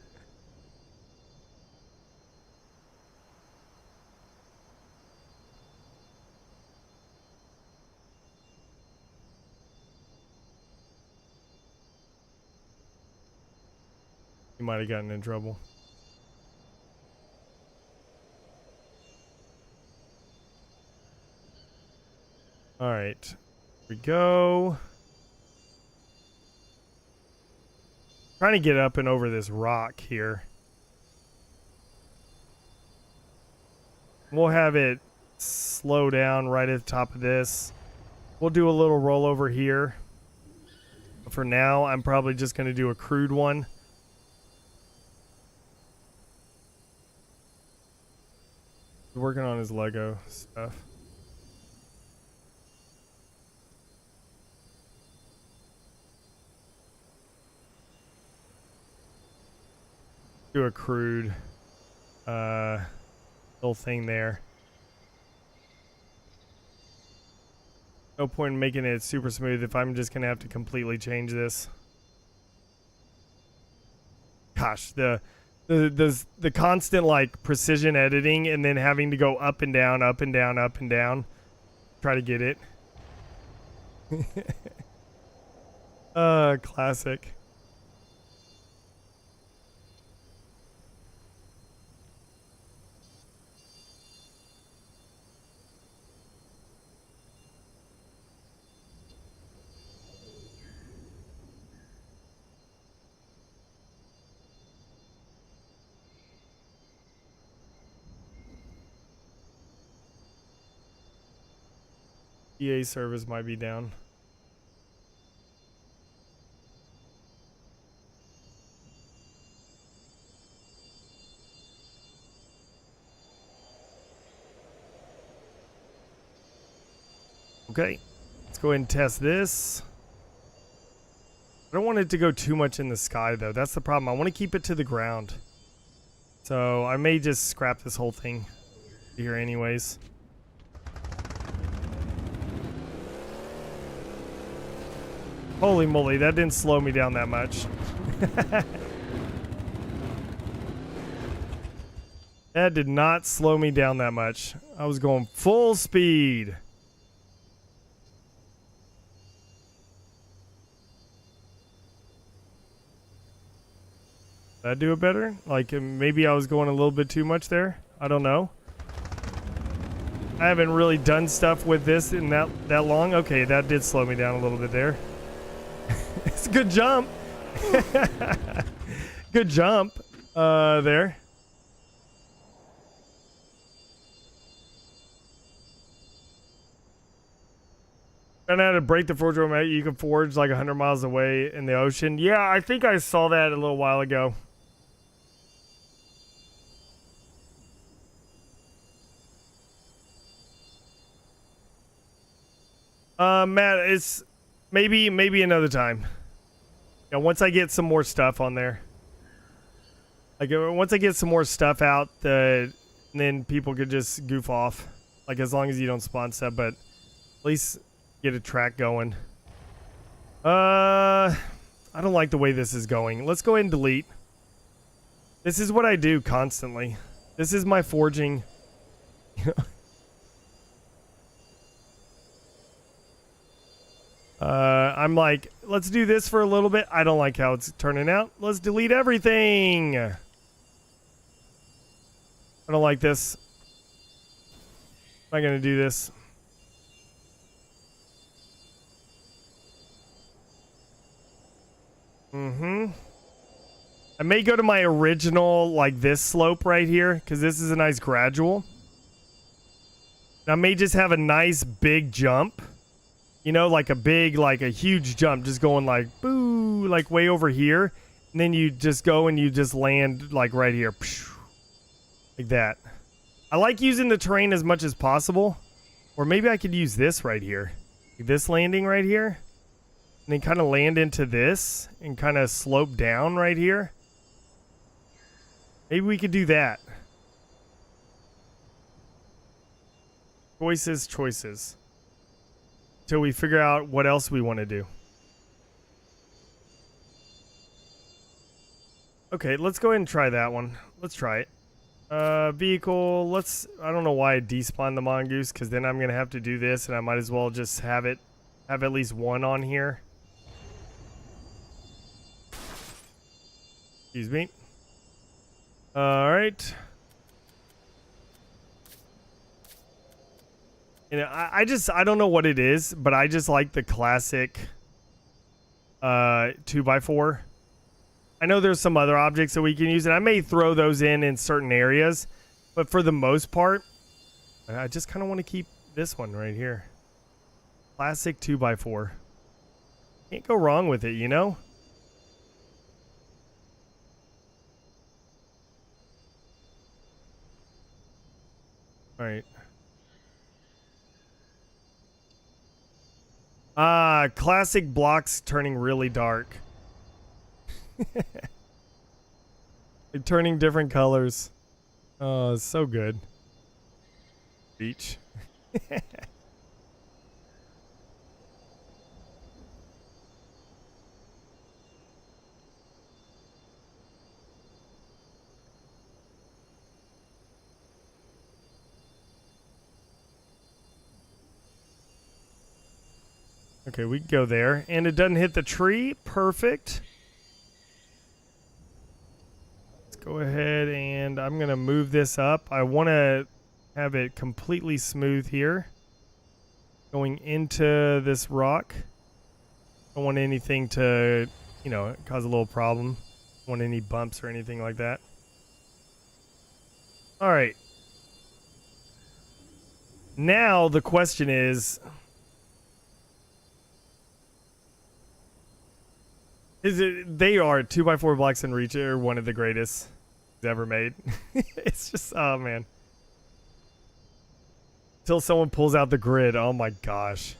You might have gotten in trouble. All right. Here we go. Trying to get up and over this rock here. We'll have it slow down right at the top of this. We'll do a little rollover here. But for now, I'm probably just going to do a crude one. He's working on his Lego stuff. Do a crude little thing there. No point in making it super smooth if I'm just gonna have to completely change this. Gosh, the constant like precision editing and then having to go up and down, up and down, up and down. Try to get it. Classic. EA service might be down. Okay, let's go ahead and test this. I don't want it to go too much in the sky though. That's the problem. I want to keep it to the ground. So I may just scrap this whole thing here anyways. Holy moly, that didn't slow me down that much. That did not slow me down that much. I was going full speed. Did I do it better? Like maybe I was going a little bit too much there? I don't know. I haven't really done stuff with this in that long. Okay, that did slow me down a little bit there. It's a good jump. Good jump there. Found out how to break the forge room. You can forge like 100 miles away in the ocean. Yeah, I think I saw that a little while ago. Matt, it's maybe another time. Yeah, once I get some more stuff on there. Like once I get some more stuff out, then people could just goof off. Like as long as you don't spawn stuff, but at least get a track going. I don't like the way this is going. Let's go ahead and delete. This is what I do constantly. This is my forging. I'm like, let's do this for a little bit. I don't like how it's turning out. Let's delete everything. I don't like this. I'm not gonna do this. I may go to my original, like this slope right here, because this is a nice gradual. I may just have a nice big jump. You know, like a huge jump, just going like, boo, like way over here. And then you just go and you just land like right here. Like that. I like using the terrain as much as possible. Or maybe I could use this right here. Like this landing right here. And then kind of land into this and kind of slope down right here. Maybe we could do that. Choices. Till we figure out what else we want to do. Okay, let's go ahead and try that one. Let's try it. Vehicle, I don't know why I despawned the mongoose, because then I'm going to have to do this, and I might as well just have at least one on here. Excuse me. Alright. You know, I don't know what it is, but I just like the classic 2x4. I know there's some other objects that we can use, and I may throw those in certain areas, but for the most part, I just kind of want to keep this one right here. Classic 2x4. Can't go wrong with it, you know? Alright. Classic blocks turning really dark. They're turning different colors. Oh, it's so good. Beach. Okay, we can go there. And it doesn't hit the tree. Perfect. Let's go ahead and I'm going to move this up. I want to have it completely smooth here. Going into this rock. Don't want anything to, you know, cause a little problem. Don't want any bumps or anything like that. All right. Now the question is... They are 2x4 blocks in Reach are one of the greatest ever made. It's just, oh man. Until someone pulls out the grid, oh my gosh.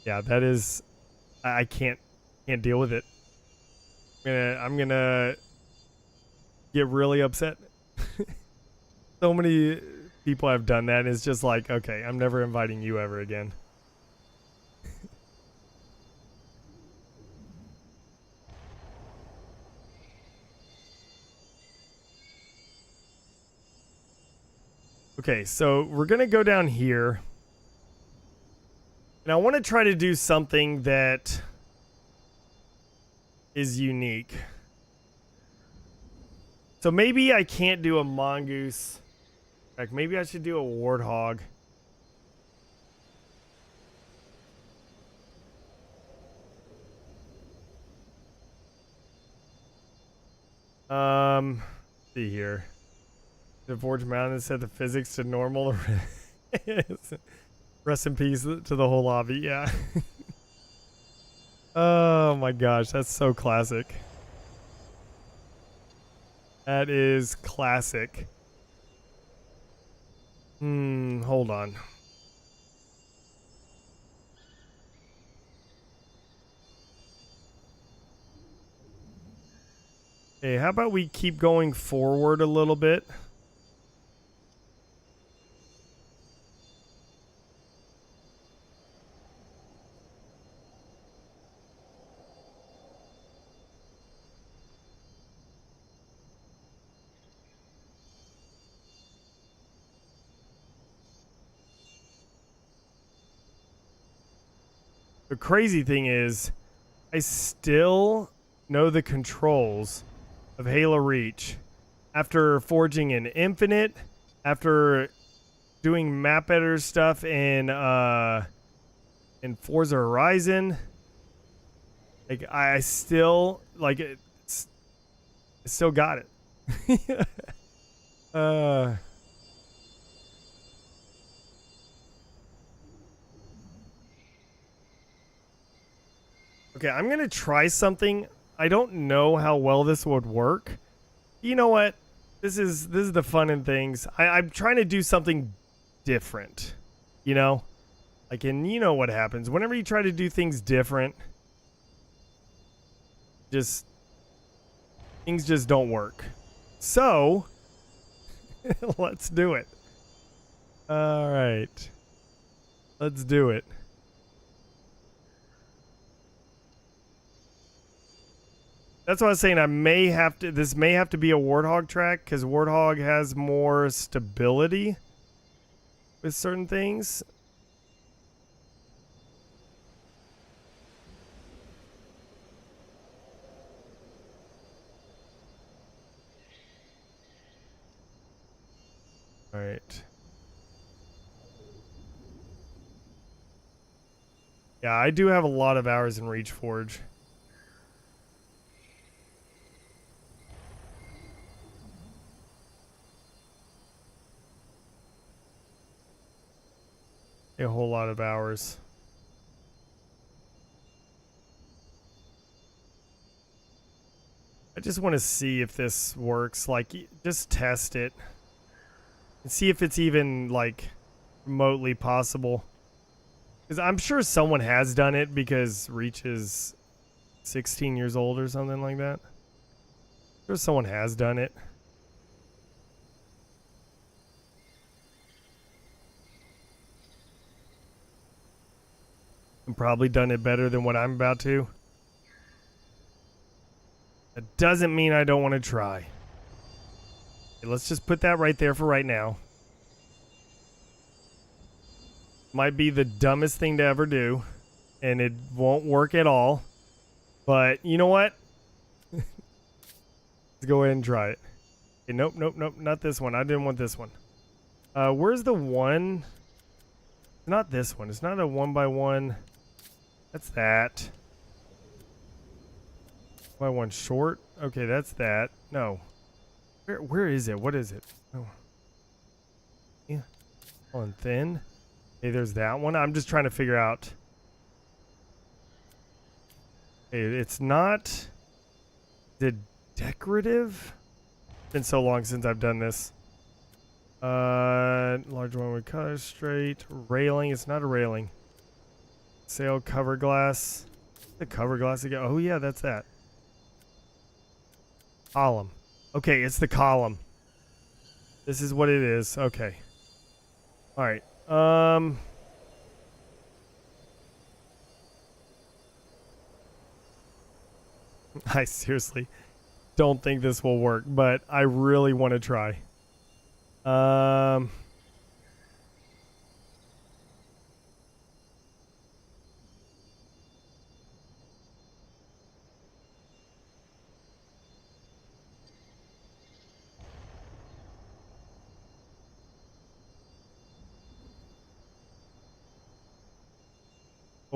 Yeah, that is, I can't deal with it. I'm gonna get really upset. So many people have done that, and it's just like, okay, I'm never inviting you ever again. Okay, so we're going to go down here. And I want to try to do something that is unique. So maybe I can't do a mongoose. Like maybe I should do a warthog. See here. The Forge Mountain set the physics to normal. Rest in peace to the whole lobby. Yeah. Oh my gosh, that's so classic. That is classic. Hold on. Hey, how about we keep going forward a little bit? The crazy thing is, I still know the controls of Halo Reach after forging an Infinite, after doing map editor stuff in Forza Horizon. Like I still like it. I still got it. Okay, I'm gonna try something. I don't know how well this would work. You know what? This is the fun in things. I'm trying to do something different. You know? Like, and you know what happens. Whenever you try to do things different, things just don't work. So, let's do it. Alright. Let's do it. That's what I was saying. This may have to be a Warthog track because Warthog has more stability with certain things. All right. Yeah, I do have a lot of hours in Reach Forge. A whole lot of hours. I just want to see if this works. Like, just test it. And see if it's even, like, remotely possible. Because I'm sure someone has done it because Reach is 16 years old or something like that. I'm sure someone has done it. And probably done it better than what I'm about to. That doesn't mean I don't want to try. Okay, let's just put that right there for right now. Might be the dumbest thing to ever do. And it won't work at all. But you know what? Let's go ahead and try it. Okay, nope, not this one. I didn't want this one. Where's the one? Not this one. It's not a 1x1. That's that. 1x1 short. Okay, that's that. No. Where is it? What is it? Oh. Yeah. On thin. Okay, there's that one. I'm just trying to figure out. Okay, it's not the decorative. It's been so long since I've done this. Large one with color straight. Railing. It's not a railing. Sail cover glass. The cover glass again. Oh yeah, that's that. Column. Okay, it's the column. This is what it is. Okay. All right. I seriously don't think this will work, but I really want to try. Well,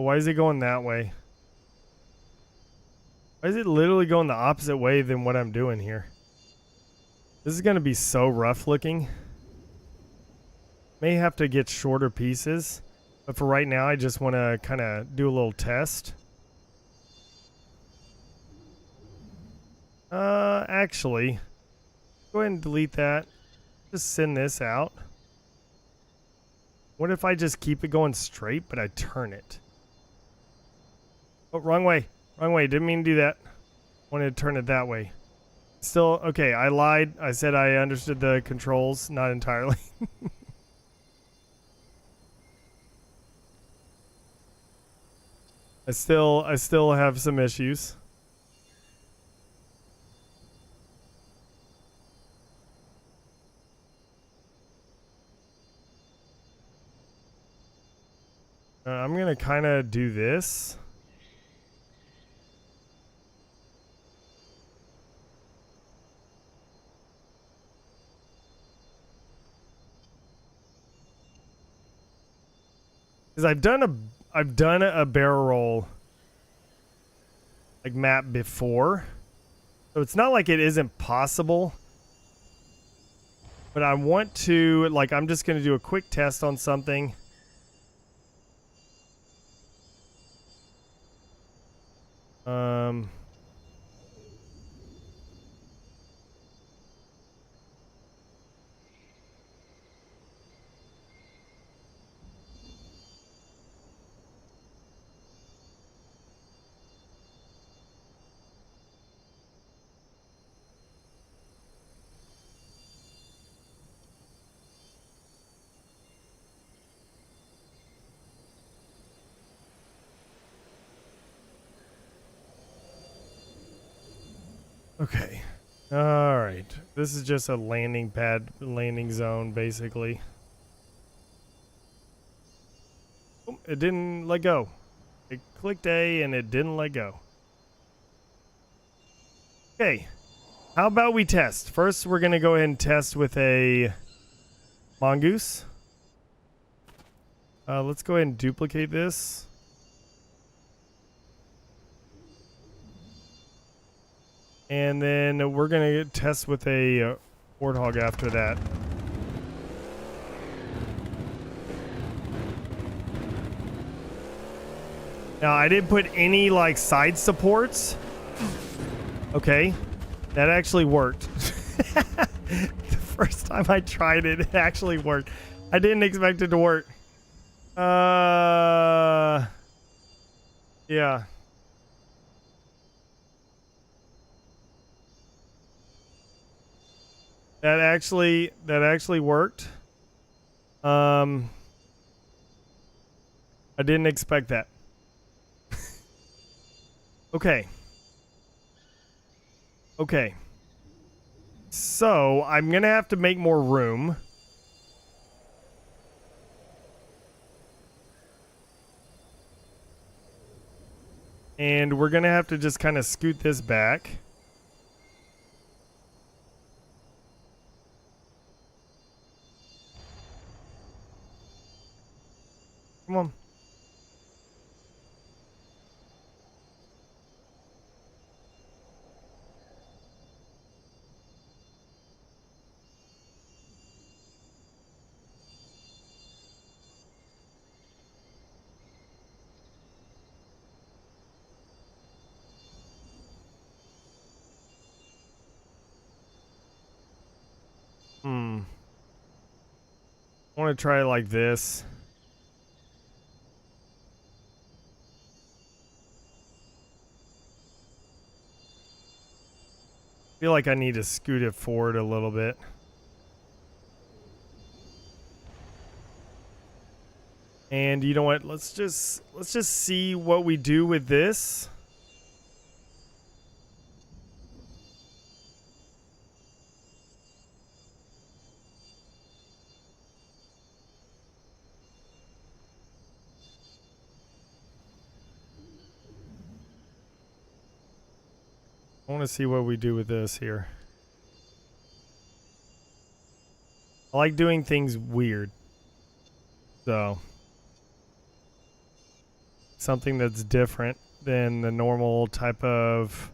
why is it going that way? Why is it literally going the opposite way than what I'm doing here? This is going to be so rough looking. May have to get shorter pieces. But for right now, I just want to kind of do a little test. Actually, go ahead and delete that. Just send this out. What if I just keep it going straight, but I turn it? Oh, wrong way. Wrong way. Didn't mean to do that. Wanted to turn it that way. Still, okay, I lied. I said I understood the controls, not entirely. I still have some issues. I'm going to kind of do this. Because I've done a barrel roll like map before. So it's not like it isn't possible. But I want to, like, I'm just going to do a quick test on something. Okay. All right. This is just a landing pad, landing zone, basically. Oh, it didn't let go. It clicked A and it didn't let go. Okay. How about we test? First, we're going to go ahead and test with a mongoose. Let's go ahead and duplicate this. And then we're going to test with a warthog after that. Now, I didn't put any, like, side supports. Okay. That actually worked. The first time I tried it, it actually worked. I didn't expect it to work. Yeah. That actually worked. I didn't expect that. Okay. Okay. So, I'm going to have to make more room. And we're going to have to just kind of scoot this back. Come on. I want to try it like this. I feel like I need to scoot it forward a little bit. And you know what? Let's just see what we do with this. I want to see what we do with this here. I like doing things weird. So, something that's different than the normal type of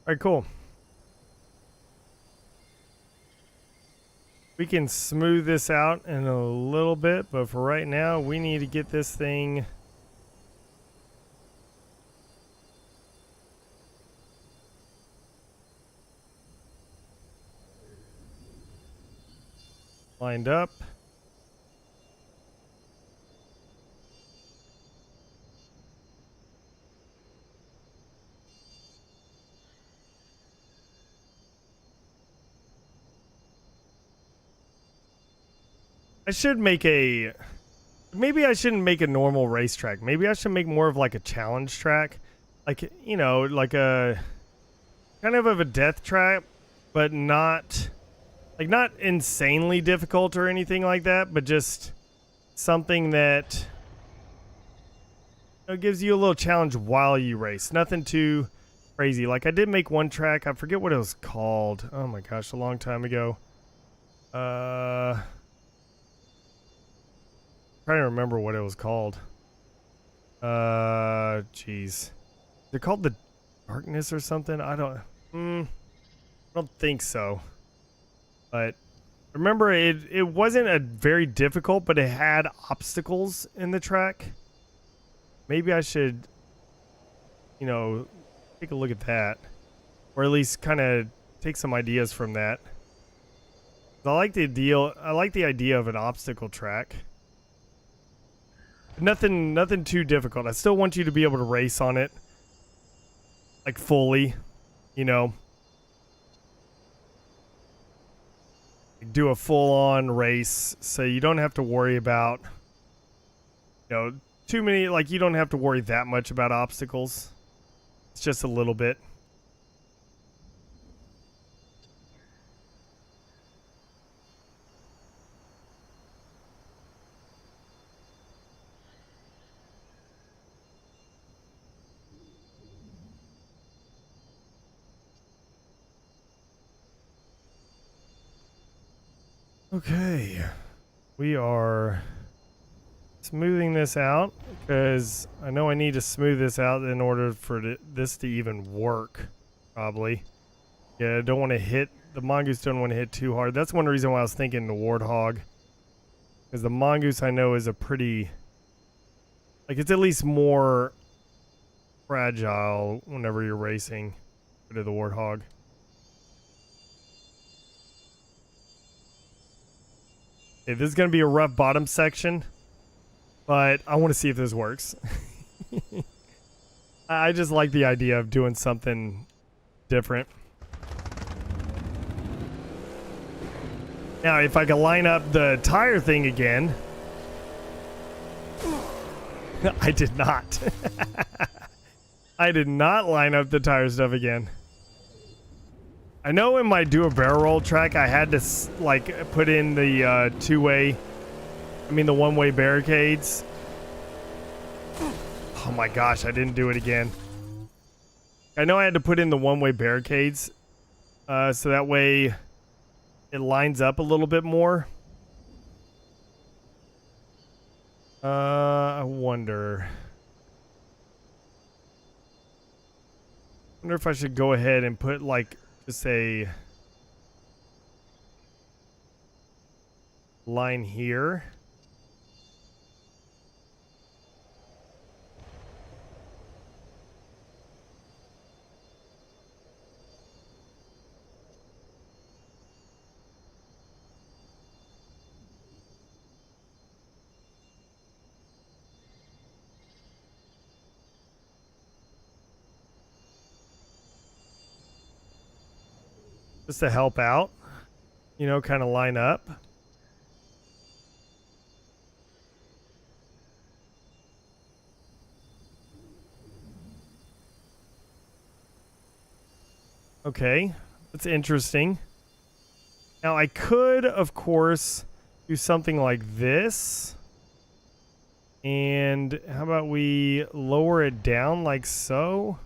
right, cool. We can smooth this out in a little bit, but for right now, we need to get this thing lined up. I should make a... Maybe I shouldn't make a normal racetrack. Maybe I should make more of like a challenge track. Like, you know, like a... Kind of a death trap, but not... Like, not insanely difficult or anything like that, but just something that... You know, gives you a little challenge while you race. Nothing too crazy. Like, I did make one track. I forget what it was called. Oh my gosh, a long time ago. Trying to remember what it was called. Jeez. Is it called the Darkness or something? I don't think so. But remember, it wasn't a very difficult, but it had obstacles in the track. Maybe I should, you know, take a look at that, or at least kind of take some ideas from that. I like the deal. I like the idea of an obstacle track. Nothing too difficult. I still want you to be able to race on it, like fully, you know. Do a full-on race, so you don't have to worry about, you know, too many. Like, you don't have to worry that much about obstacles. It's just a little bit. Okay, we are smoothing this out because I know I need to smooth this out in order for this to even work, probably. Yeah, I don't want to hit, the mongoose don't want to hit too hard. That's one reason why I was thinking the warthog, because the mongoose I know is a pretty, like, it's at least more fragile whenever you're racing compared to the warthog. Okay, this is going to be a rough bottom section, but I want to see if this works. I just like the idea of doing something different. Now, if I can line up the tire thing again. I did not. I did not line up the tire stuff again. I know in my do a barrel roll track, I had to like put in the the one-way barricades. Oh my gosh, I didn't do it again. I know I had to put in the one-way barricades, so that way it lines up a little bit more. I wonder if I should go ahead and put like just a line here. Just to help out, you know, kind of line up. Okay, that's interesting. Now I could, of course, do something like this. And how about we lower it down like so?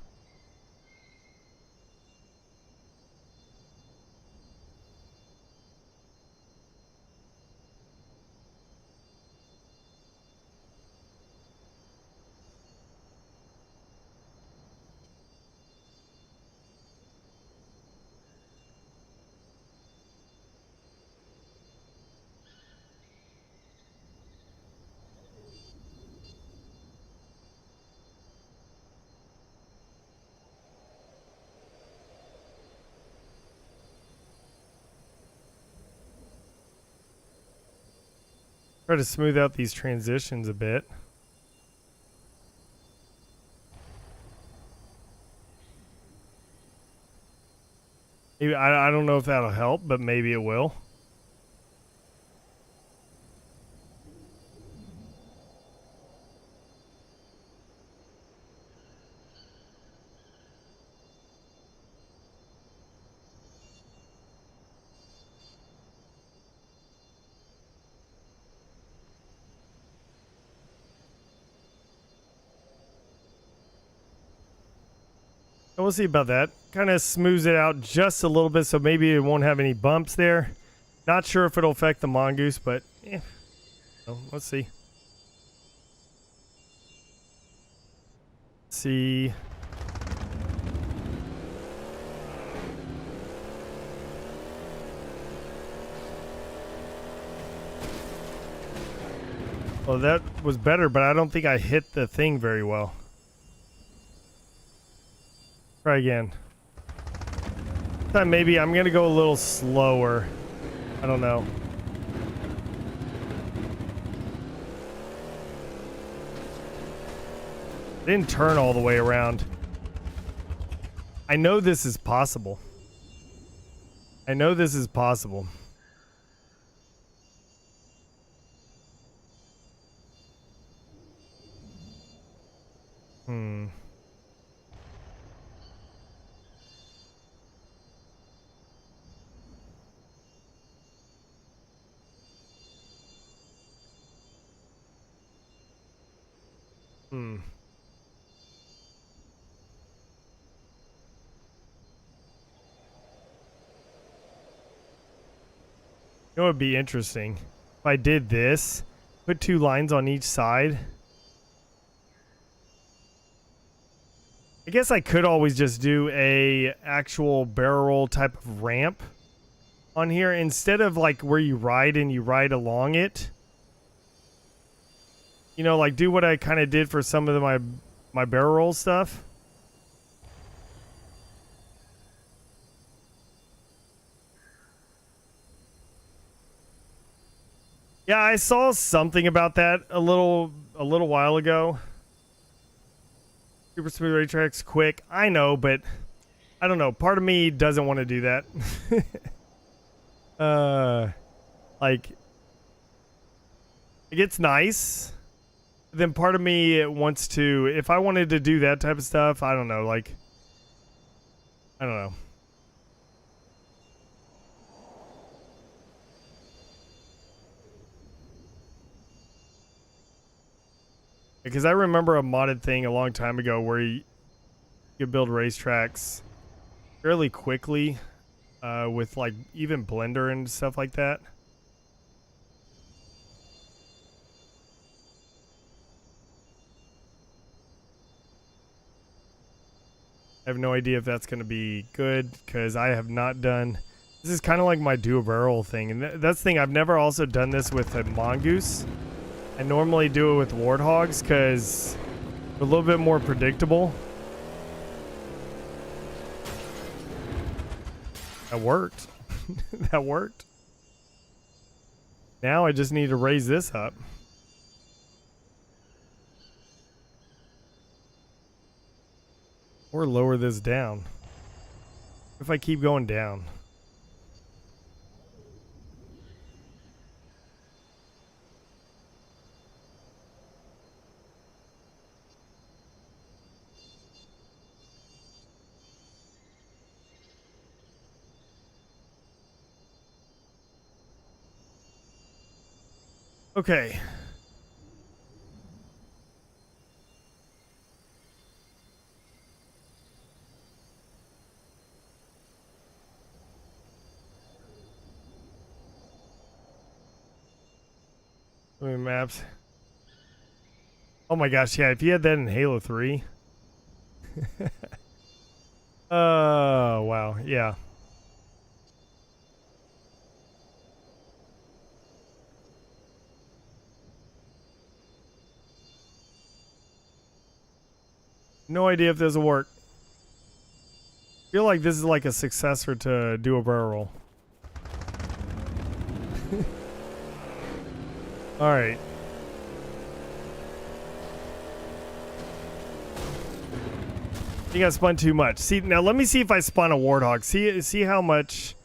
Try to smooth out these transitions a bit. Maybe, I don't know if that'll help, but maybe it will. We'll see about that. Kind of smooths it out just a little bit, so maybe it won't have any bumps there. Not sure if it'll affect the mongoose, but well, let's see. Let's see. Oh, that was better, but I don't think I hit the thing very well. Try again. This time maybe I'm gonna go a little slower. I don't know. Didn't turn all the way around. I know this is possible. I know this is possible. You know what would be interesting? If I did this, put 2 lines on each side. I guess I could always just do a actual barrel roll type of ramp on here instead of like where you ride and you ride along it. You know, like do what I kind of did for some of my barrel roll stuff. Yeah, I saw something about that a little while ago. Super smooth racetrack's quick. I know, but I don't know. Part of me doesn't want to do that. Like it's nice. Then part of me wants to, if I wanted to do that type of stuff, I don't know, like I don't know. Because I remember a modded thing a long time ago where you could build racetracks fairly quickly with like even Blender and stuff like that. I have no idea if that's going to be good because I have not done... This is kind of like my do a barrel thing. And that's the thing, I've never also done this with a mongoose. I normally do it with warthogs because they're a little bit more predictable. That worked. That worked. Now I just need to raise this up. Or lower this down. If I keep going down. Okay. Maps. Oh my gosh, yeah, if you had that in Halo 3. Oh, wow, yeah. No idea if this will work. I feel like this is like a successor to do a barrel roll. All right. I think I spun too much. See, now let me see if I spun a warthog. See how much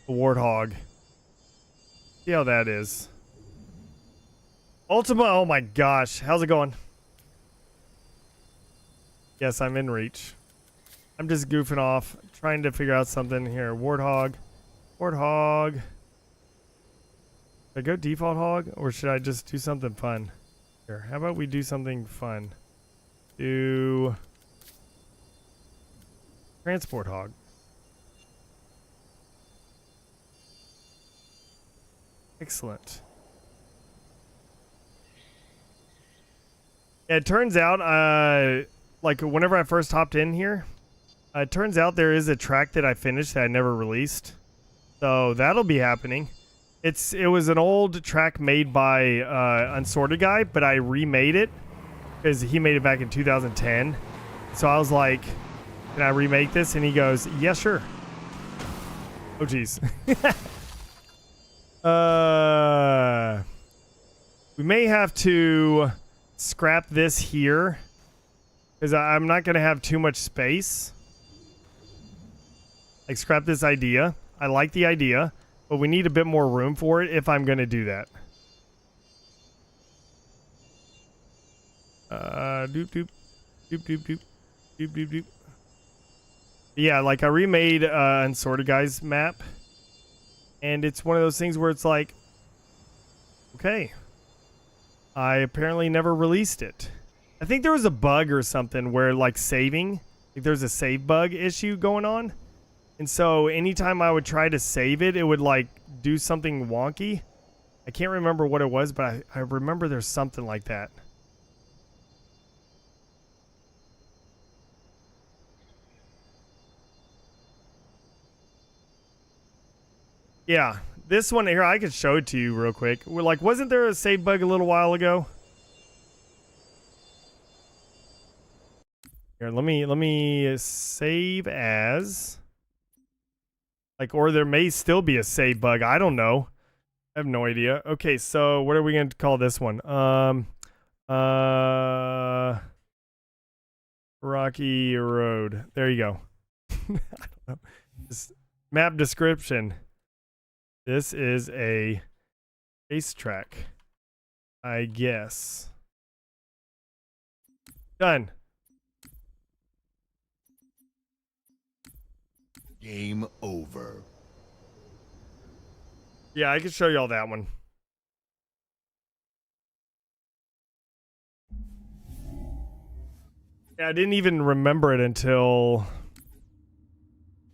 a warthog. See how that is. Ultima, oh my gosh. How's it going? Yes, I'm in reach. I'm just goofing off, trying to figure out something here. Warthog. Warthog. Should I go default hog, or should I just do something fun? Here, how about we do something fun? Do transport hog. Excellent. Yeah, it turns out, like whenever I first hopped in here, it turns out there is a track that I finished that I never released. So that'll be happening. It was an old track made by Unsorted Guy, but I remade it because he made it back in 2010. So I was like, can I remake this? And he goes, yeah, sure. Oh, geez. We may have to scrap this here because I'm not going to have too much space. Like, scrap this idea. I like the idea, but we need a bit more room for it if I'm going to do that. Doop, doop. Doop, doop, doop. Doop, doop, doop. Yeah, like I remade Unsorted Guy's map, and it's one of those things where it's like, okay, I apparently never released it. I think there was a bug or something where like saving, like there's a save bug issue going on, and so anytime I would try to save it, it would like do something wonky. I can't remember what it was, but I remember there's something like that. Yeah, this one here, I could show it to you real quick. We're like, wasn't there a save bug a little while ago? Here, let me save as. Like, or there may still be a save bug. I don't know. I have no idea. Okay, so what are we going to call this one? Rocky Road. There you go. I don't know. Just map description. This is a racetrack, I guess. Done. Game over. Yeah, I can show y'all that one. Yeah, I didn't even remember it until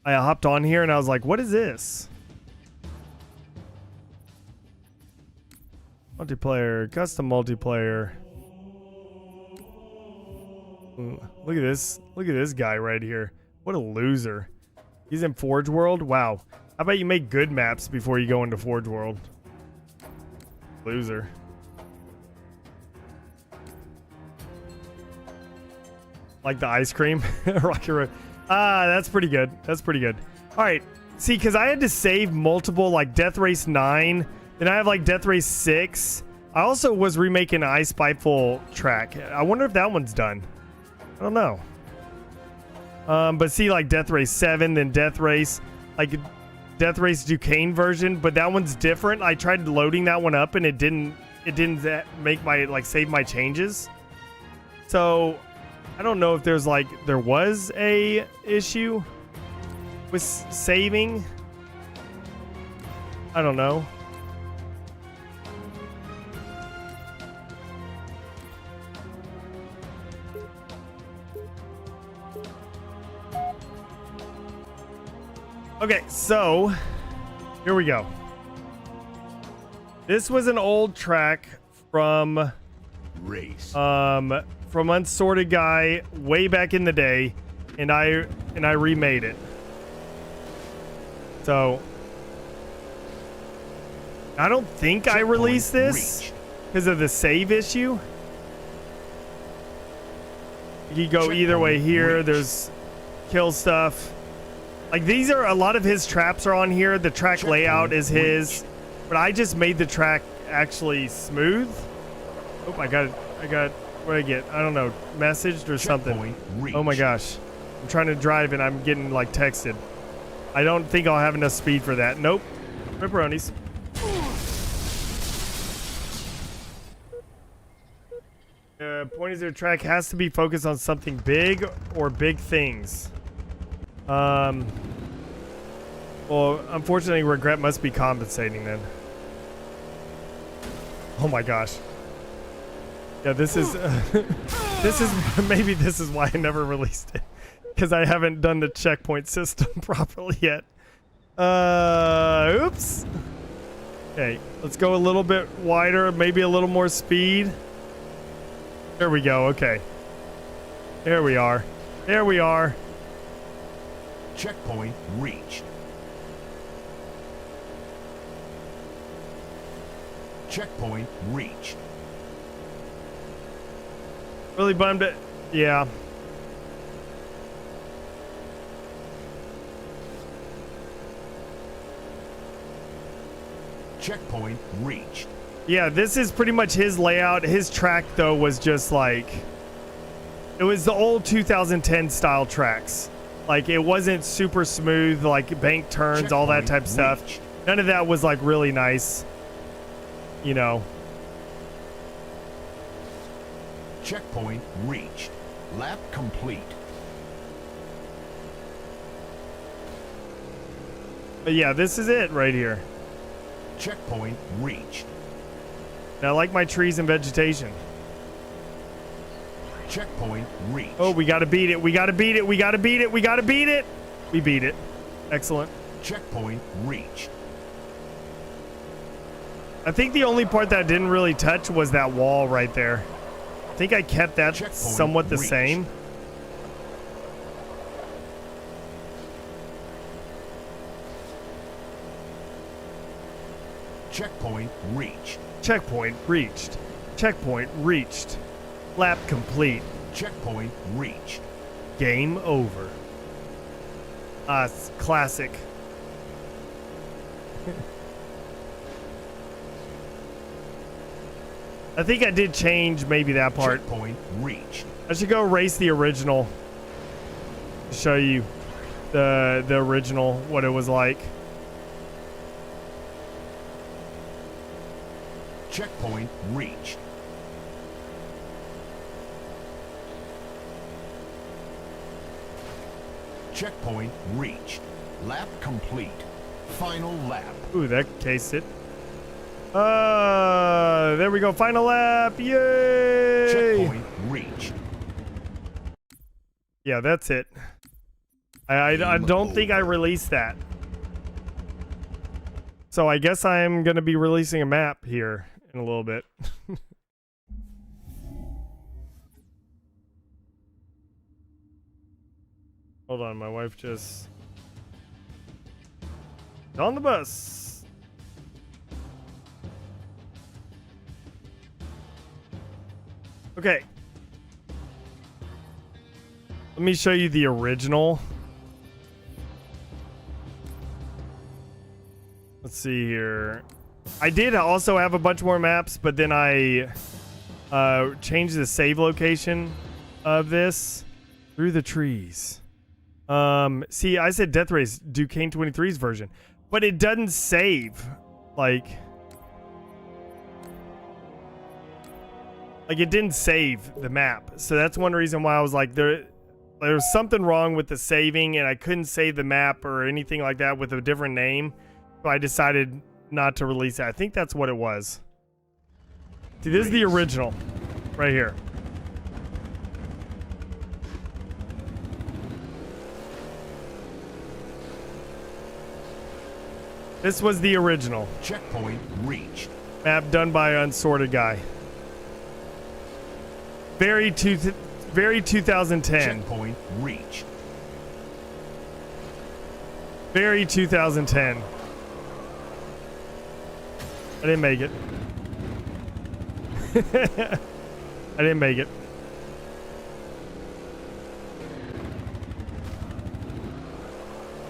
I hopped on here and I was like, what is this? Multiplayer, custom multiplayer. Look at this. Look at this guy right here. What a loser. He's in Forge World? Wow. How about you make good maps before you go into Forge World? Loser. Like the ice cream? Rocky Road. Ah, that's pretty good. That's pretty good. Alright. See, because I had to save multiple, like Death Race 9. Then I have like Death Race 6. I also was remaking an I Spiteful track. I wonder if that one's done. I don't know. But see, like Death Race 7, then Death Race, like Death Race Duquesne version, but that one's different. I tried loading that one up and it didn't make my, like, save my changes. So I don't know if there was a issue with saving. I don't know. Okay, so here we go. This was an old track from from Unsorted Guy way back in the day, and I remade it. So I don't think I released this because of the save issue. You go either way here. There's kill stuff. Like, these are a lot of his traps are on here. The track layout is his, but I just made the track actually smooth. Oh, I got what did I get? I don't know, messaged or something. Oh my gosh. I'm trying to drive and I'm getting like texted. I don't think I'll have enough speed for that. Nope. Ripperonis. Point of the track has to be focused on something big or big things. Well, unfortunately, regret must be compensating then. Oh my gosh. Yeah, this is maybe this is why I never released it, because I haven't done the checkpoint system properly yet. Oops. Okay, let's go a little bit wider, maybe a little more speed. There we go. Okay. There we are. There we are. Checkpoint reached. Checkpoint reached. Really bummed it. Yeah. Checkpoint reached. Yeah, this is pretty much his layout. His track, though, was just like... It was the old 2010 style tracks. Like, it wasn't super smooth, like bank turns, all that type of stuff. None of that was, like, really nice. You know. Checkpoint reached. Lap complete. But yeah, this is it right here. Checkpoint reached. And I like my trees and vegetation. Checkpoint reached. Oh, we gotta beat it. We gotta beat it. We gotta beat it. We gotta beat it. We beat it. Excellent. Checkpoint reached. I think the only part that I didn't really touch was that wall right there. I think I kept that Checkpoint somewhat the reached. same. Checkpoint reached. Checkpoint reached. Checkpoint reached. Lap complete. Checkpoint reached. Game over. It's classic. I think I did change maybe that part. Checkpoint reached. I should go race the original to show you the original, what it was like. Checkpoint reached. Checkpoint reached. Lap complete. Final lap. Ooh, that cased it. There we go. Final lap. Yay! Checkpoint reached. Yeah, that's it. I don't think I released that. So I guess I'm going to be releasing a map here in a little bit. Hold on, my wife just... on the bus. Okay. Let me show you the original. Let's see here. I did also have a bunch more maps, but then I changed the save location of this through the trees. See, I said Death Race, Duquesne 23's version, but it doesn't save. Like it didn't save the map. So that's one reason why I was like, there's something wrong with the saving, and I couldn't save the map or anything like that with a different name. So I decided not to release it. I think that's what it was. See, this is the original right here. This was the original. Checkpoint reached. Map done by Unsorted guy. Very 2010. Checkpoint reached. Very 2010. I didn't make it. I didn't make it.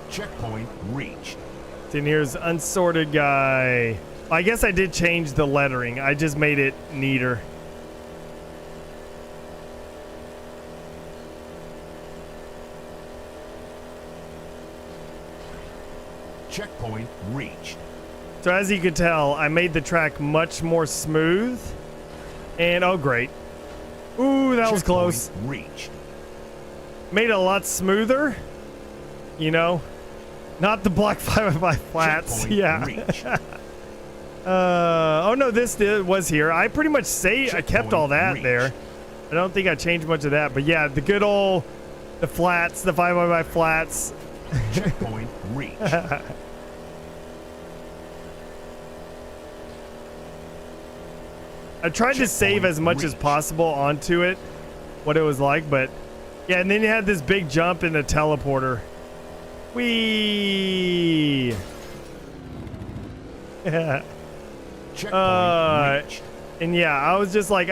Checkpoint reached. Then here's Unsorted guy. I guess I did change the lettering. I just made it neater. Checkpoint reached. So as you can tell, I made the track much more smooth. And oh great. Ooh, that was close. Reached. Made it a lot smoother. You know, not the black 5x5 flats. Checkpoint Yeah. reached. Oh no, this was here. I pretty much I kept all that reached. there. I don't think I changed much of that, but yeah, the good old, the flats, the 5x5 flats. Checkpoint reached. I tried to save as much as possible onto it, what it was like, but yeah, and then you had this big jump in the teleporter. Whee! Checkpoint reached. And yeah, I was just like,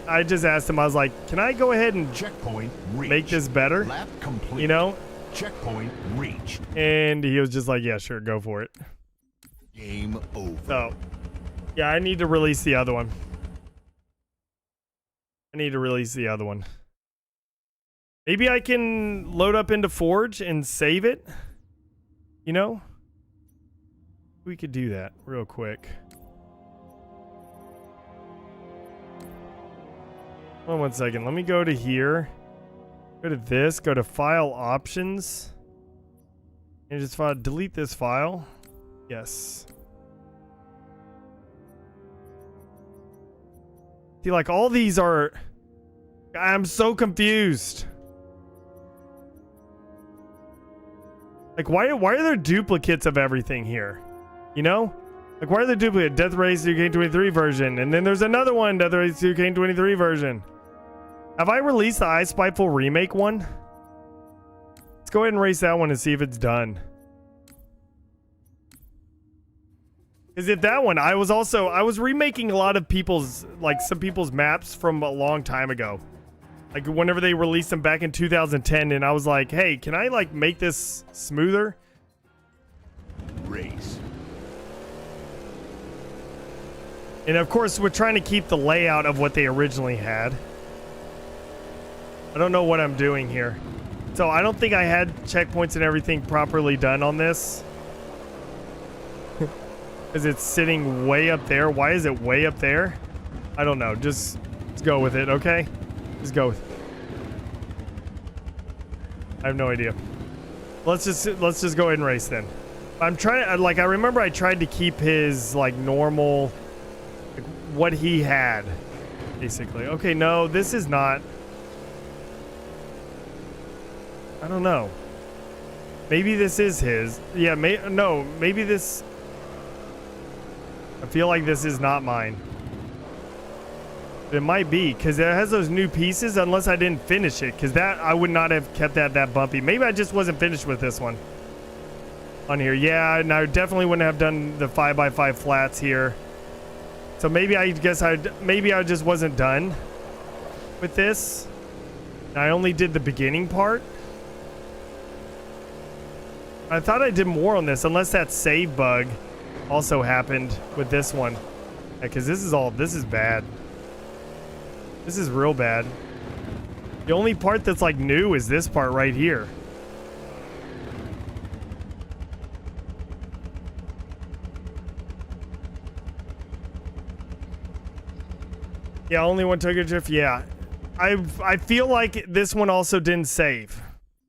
I just asked him, I was like, can I go ahead and Checkpoint reached. make this better? Lap complete. You know? Checkpoint reached. And he was just like, yeah, sure, go for it. Game over. So, yeah, I need to release the other one. Maybe I can load up into Forge and save it. You know? We could do that real quick. Hold on one second. Let me go to here. Go to this. Go to File Options. And just delete this file. Yes. See, like, all these are... I'm so confused. Like, why are there duplicates of everything here? You know? Like, why are there duplicates? Death Race 2K23 version. And then there's another one, Death Race 2K23 version. Have I released the I Spiteful remake one? Let's go ahead and race that one and see if it's done. Is it that one? I was remaking a lot of people's, like, some people's maps from a long time ago. Like, whenever they released them back in 2010, and I was like, hey, can I, like, make this smoother? Race. And of course, we're trying to keep the layout of what they originally had. I don't know what I'm doing here. So I don't think I had checkpoints and everything properly done on this. Because it's sitting way up there. Why is it way up there? I don't know. Just let's go with it, okay? Just go with it. I have no idea. Let's just go ahead and race then. I'm trying, like, I remember I tried to keep his, like, normal, like, what he had, basically. Okay, no, this is not. I don't know. Maybe this is his. Yeah, no, maybe this. I feel like this is not mine. It might be, because it has those new pieces, unless I didn't finish it, because that, I would not have kept that bumpy. Maybe I just wasn't finished with this one. On here, yeah, and I definitely wouldn't have done the 5x5 flats here. So maybe I just wasn't done with this. I only did the beginning part. I thought I did more on this, unless that save bug also happened with this one. Because this is bad. This is real bad. The only part that's like new is this part right here. Yeah, only one Tokyo Drift. Yeah, I feel like this one also didn't save,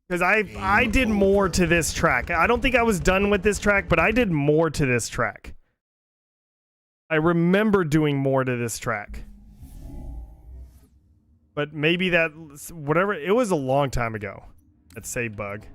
because I did more to this track. I don't think I was done with this track, but I did more to this track. I remember doing more to this track. But maybe that, whatever, it was a long time ago. That save bug.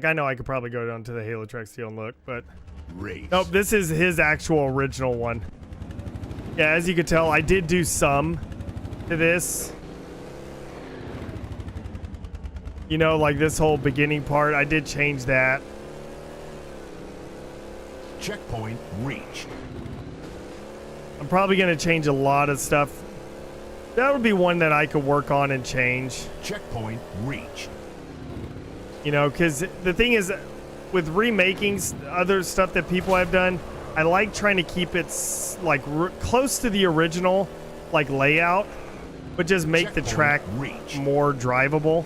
Like, I know I could probably go down to the Halo Track Steel and look, but Race. nope, this is his actual original one. Yeah, as you can tell, I did do some to this. You know, like this whole beginning part, I did change that. Checkpoint reached. I'm probably going to change a lot of stuff. That would be one that I could work on and change. Checkpoint reached. You know, because the thing is, with remaking other stuff that people have done, I like trying to keep it like close to the original, like layout, but just make the track more drivable.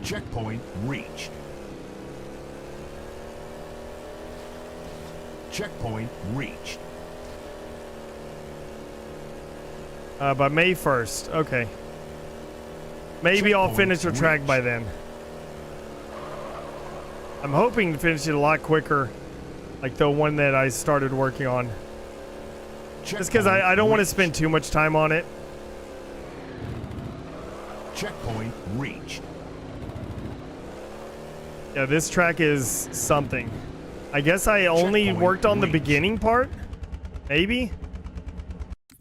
Checkpoint reached. Checkpoint reached. By May 1st. Okay. Maybe I'll finish the track by then. I'm hoping to finish it a lot quicker, like the one that I started working on. Just because I don't want to spend too much time on it. Checkpoint reached. Yeah, this track is something. I guess I only worked on the beginning part? Maybe?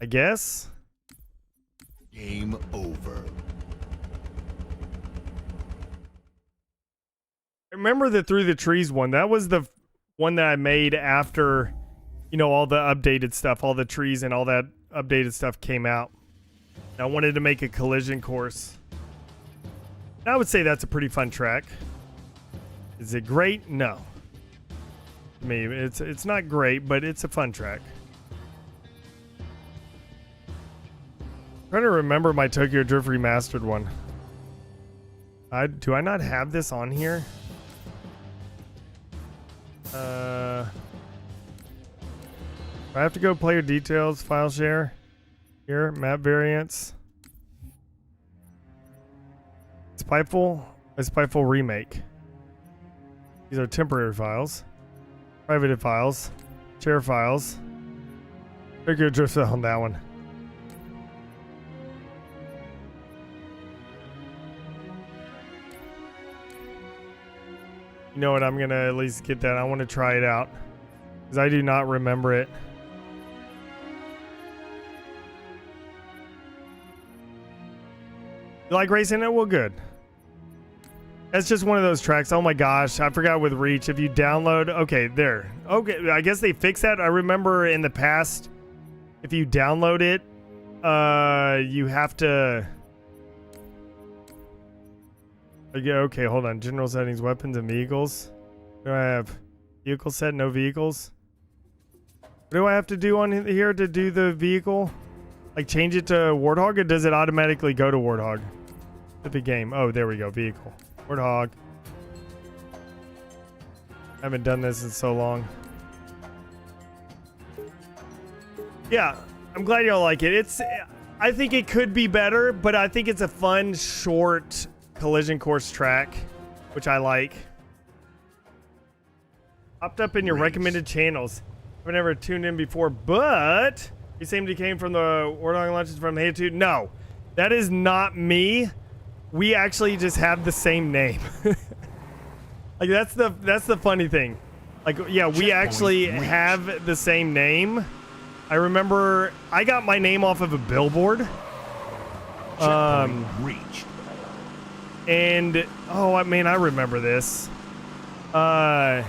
I guess? Game over. I remember the Through the Trees one. That was the one that I made after, you know, all the updated stuff, all the trees and all that updated stuff came out. I wanted to make a collision course. I would say that's a pretty fun track. Is it great? No. I mean, it's not great, but it's a fun track. I'm trying to remember my Tokyo Drift Remastered one. Do I not have this on here? I have to go player details, file share. Here, map variants. Spiteful remake. These are temporary files. Privated files. Share files. Tokyo Drift on that one. You know what? I'm gonna at least get that. I want to try it out because I do not remember it. You like racing it? Well, good. That's just one of those tracks. Oh my gosh, I forgot with Reach. If you download, okay, there. Okay, I guess they fixed that. I remember in the past, if you download it, you have to. Okay, hold on. General settings, weapons and vehicles. Do I have vehicle set? No vehicles. What do I have to do on here to do the vehicle? Like change it to Warthog, or does it automatically go to Warthog? The game. Oh, there we go. Vehicle. Warthog. I haven't done this in so long. Yeah, I'm glad y'all like it. I think it could be better, but I think it's a fun, short collision course track, which I like. Popped up in your recommended channels. I've never tuned in before, but you seem to came from the Warthog launches from Halo 2. No, that is not me. We actually just have the same name. Like that's the funny thing. Like yeah, we actually have the same name. I remember I got my name off of a billboard. Reached. And oh, I mean, I remember this. I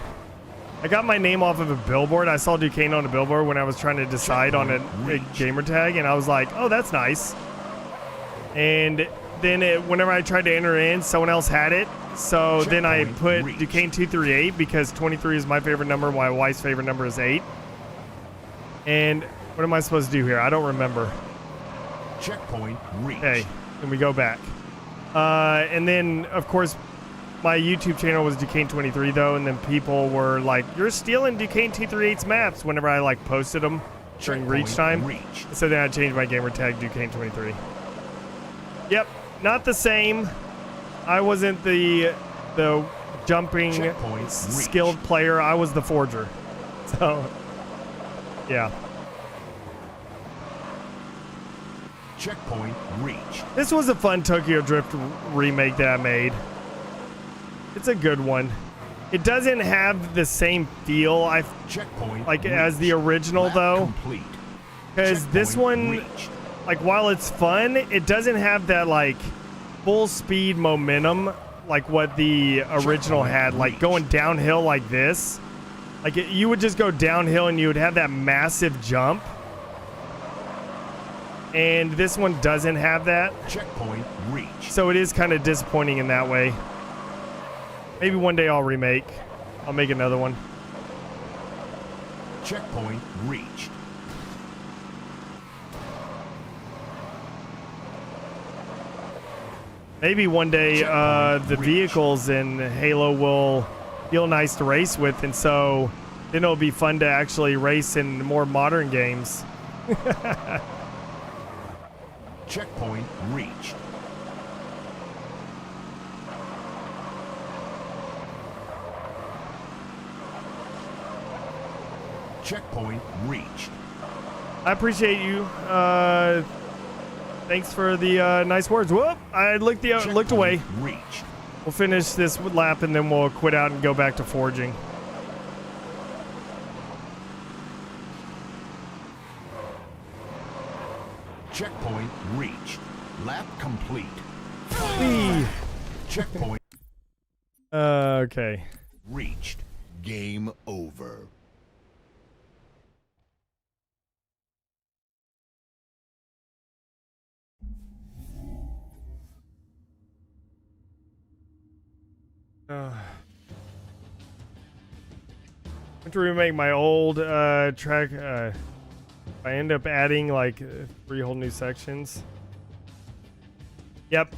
got my name off of a billboard. I saw Duquesne on a billboard when I was trying to decide on a gamer tag, and I was like, "Oh, that's nice." And then whenever I tried to enter in, someone else had it. So then I put Duquesne 238 because 23 is my favorite number. My wife's favorite number is 8. And what am I supposed to do here? I don't remember. Checkpoint reached. Okay, and we go back. And then, of course, my YouTube channel was Duquesne 23 though, and then people were like, "You're stealing Duquesne 238's maps" whenever I like posted them during Reach time. So then I changed my gamer tag Duquesne 23. Yep, not the same. I wasn't the jumping skilled player. I was the forger. So, yeah. Checkpoint reached. This was a fun Tokyo Drift remake that I made. It's a good one. It doesn't have the same feel Checkpoint like reached. as the original Lap though, complete. because this Checkpoint one, reached. like while it's fun, it doesn't have that like full speed momentum like what the original had, like going downhill like this. Like you would just go downhill and you would have that massive jump. And this one doesn't have that. Checkpoint reached. So it is kind of disappointing in that way. Maybe one day I'll make another one. Checkpoint reached. Maybe one day the vehicles in Halo will feel nice to race with, and so then it'll be fun to actually race in more modern games. Checkpoint reached. Checkpoint reached. I appreciate you. Thanks for the nice words. Whoop! I looked away. Reached. We'll finish this lap and then we'll quit out and go back to forging. Checkpoint reached. Lap complete. Whee! Checkpoint Okay. reached. Game over. I have to remake my old track. I end up adding like 3 whole new sections. Yep.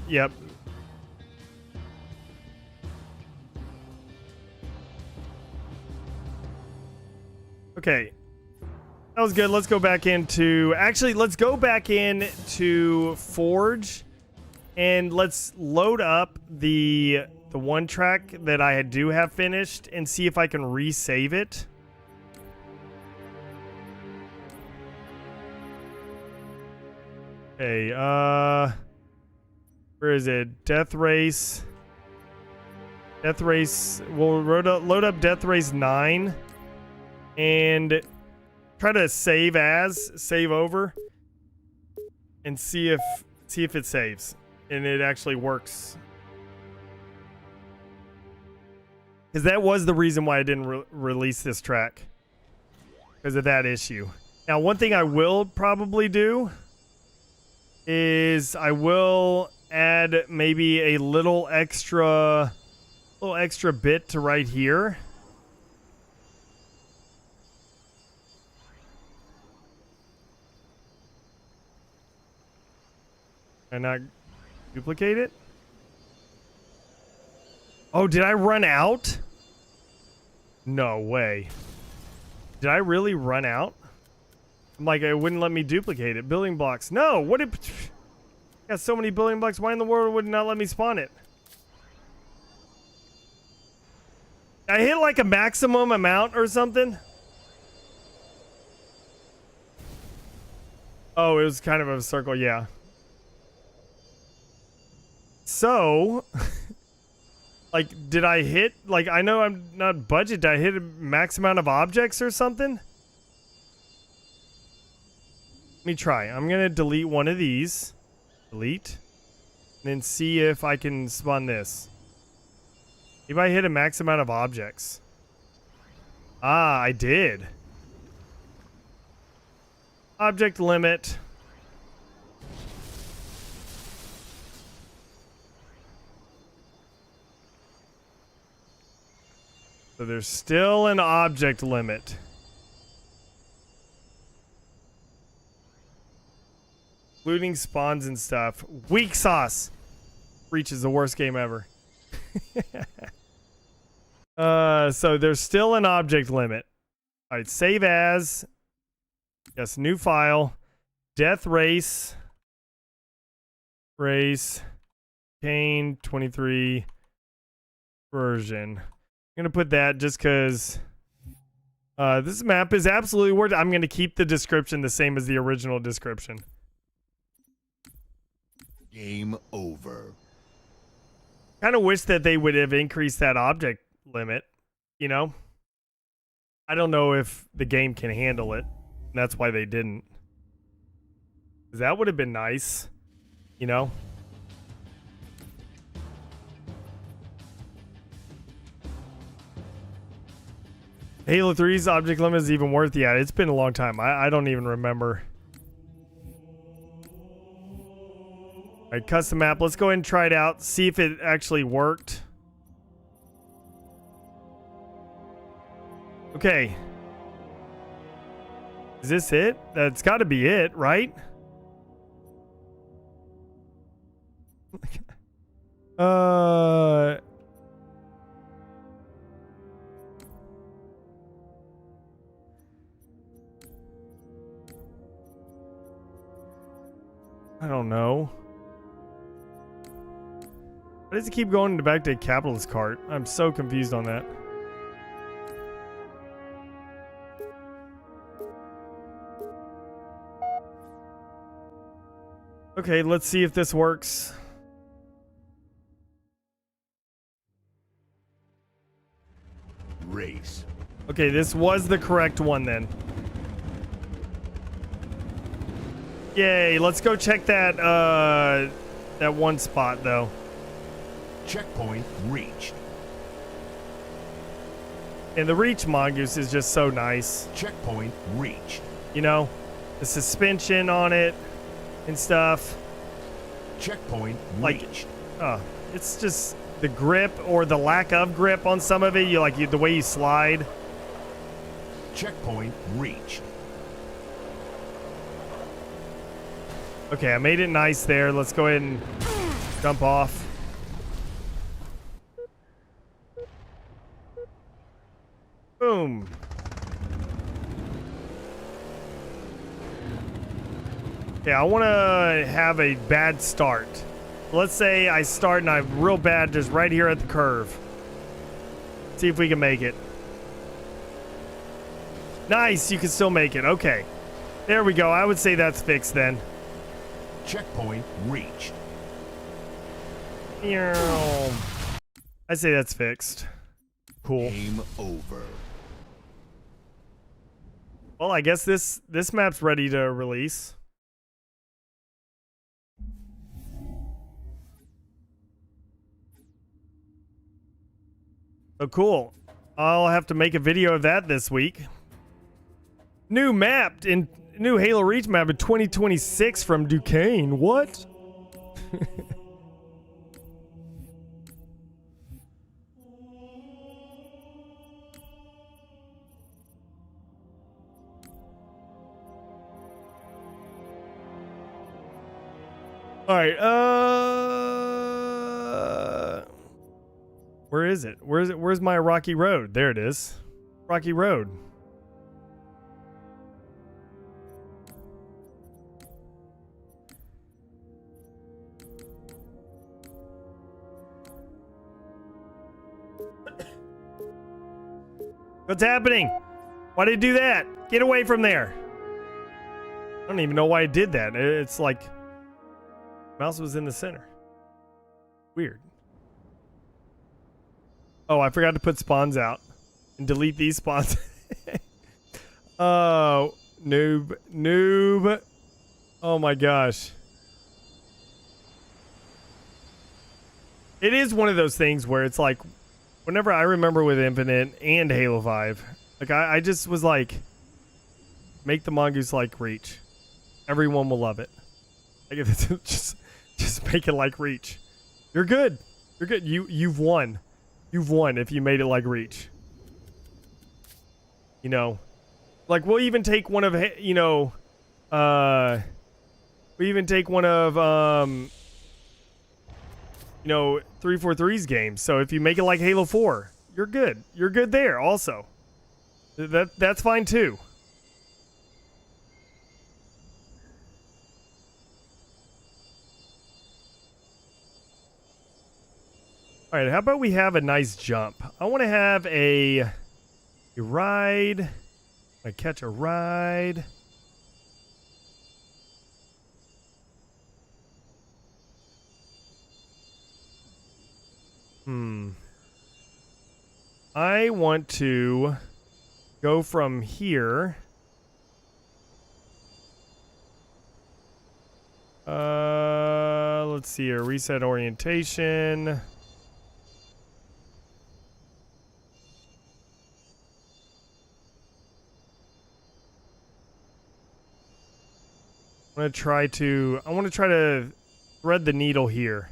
Okay. That was good. Let's go back into... Actually, let's go back into Forge. And let's load up the one track that I do have finished and see if I can resave it. Okay, where is it? Death Race. We'll load up Death Race 9 and try to save over and see if it saves and it actually works. Because that was the reason why I didn't release this track. Because of that issue. Now, one thing I will probably do is I will add maybe a little extra bit to right here. And not duplicate it. Oh, did I run out? No way. Did I really run out? I'm like, it wouldn't let me duplicate it. Building blocks. No, what did... Got so many building blocks. Why in the world would it not let me spawn it? I hit like a maximum amount or something. Oh, it was kind of a circle, yeah. So... Like, did I hit, like, I know I'm not budget, did I hit a max amount of objects or something? Let me try. I'm gonna delete one of these. Delete. And then see if I can spawn this. If I hit a max amount of objects. Ah, I did. Object limit. So there's still an object limit. Including spawns and stuff. Weak sauce. Reach is the worst game ever. So there's still an object limit. Alright, save as. Yes, new file. Death Race. Kane 23 version. I'm going to put that just because this map is absolutely worth it. I'm going to keep the description the same as the original description. Game over. Kind of wish that they would have increased that object limit, you know? I don't know if the game can handle it. And that's why they didn't. 'Cause that would have been nice, you know? Halo 3's object limit is even worth. Yeah, it's been a long time. I don't even remember. All right, custom map. Let's go ahead and try it out. See if it actually worked. Okay. Is this it? That's got to be it, right? I don't know. Why does it keep going back to capitalist cart? I'm so confused on that. Okay, let's see if this works. Race. Okay, this was the correct one then. Yay, let's go check that that one spot though. Checkpoint reached. And the Reach mongoose is just so nice. Checkpoint reached. You know, the suspension on it and stuff. Checkpoint Like, reached. it's just the grip or the lack of grip on some of it. The way you slide. Checkpoint reached. Okay, I made it nice there. Let's go ahead and jump off. Boom. Okay, I want to have a bad start. Let's say I start and I'm real bad just right here at the curve. See if we can make it. Nice, you can still make it. Okay. There we go. I would say that's fixed then. Checkpoint reached. I say that's fixed. Cool. Game over. Well, I guess this map's ready to release. Oh, cool. I'll have to make a video of that this week. New Halo Reach map in 2026 from Duquesne. What? All right. Where is it? Where's my Rocky Road? There it is. Rocky Road. What's happening? Why did it do that? Get away from there. I don't even know why it did that. It's like mouse was in the center. Weird. Oh, I forgot to put spawns out and delete these spawns. Oh, noob. Oh my gosh. It is one of those things where it's like, whenever I remember with Infinite and Halo 5, like I just was like, make the mongoose like Reach. Everyone will love it. Like if it's just make it like Reach. You're good. You're good. You've won. You've won if you made it like Reach. You know, like we'll even take one of, we even take one of 343's games. So if you make it like Halo 4, you're good. You're good there also. That's fine too. All right, how about we have a nice jump? I want to have a ride. I catch a ride. I want to go from here. Let's see here. Reset orientation. I want to try to thread the needle here.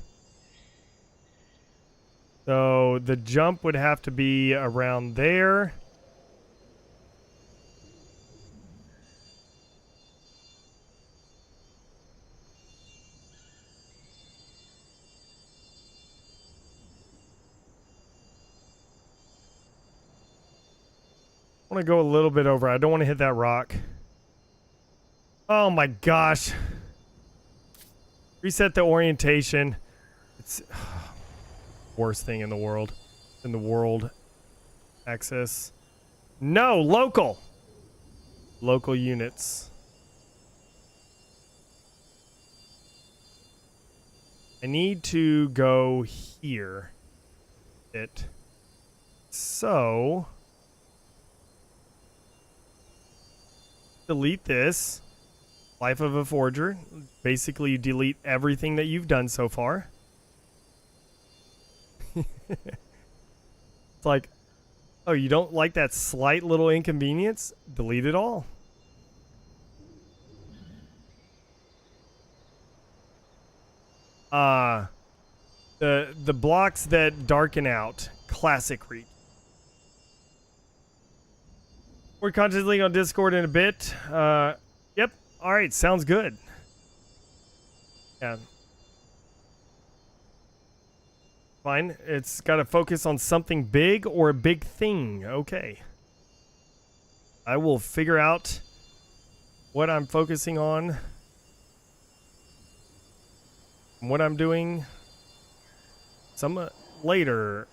So the jump would have to be around there. I want to go a little bit over. I don't want to hit that rock. Oh my gosh. Reset the orientation. It's worst thing in the world. In the world. Access. No, local. Local units. I need to go here. So delete this. Life of a Forger. Basically, you delete everything that you've done so far. It's like, oh, you don't like that slight little inconvenience? Delete it all. The blocks that darken out. Classic Reach. We're constantly on Discord in a bit. Yep. All right. Sounds good. Yeah. Fine. It's got to focus on something big or a big thing. Okay. I will figure out what I'm focusing on. What I'm doing. Some later.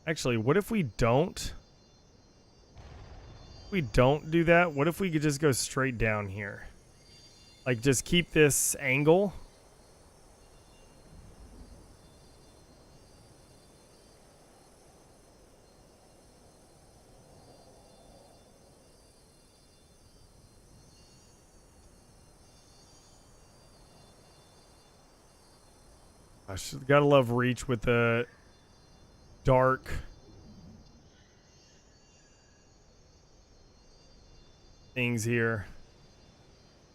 Actually, what if we don't? If we don't do that, what if we could just go straight down here? Like, just keep this angle. Gosh, gotta love Reach with the dark things here.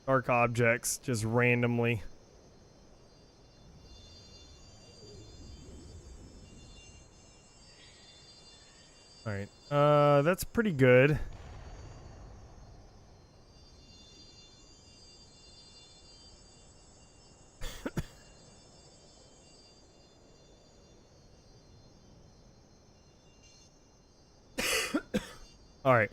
Dark objects just randomly. Alright. That's pretty good. Alright.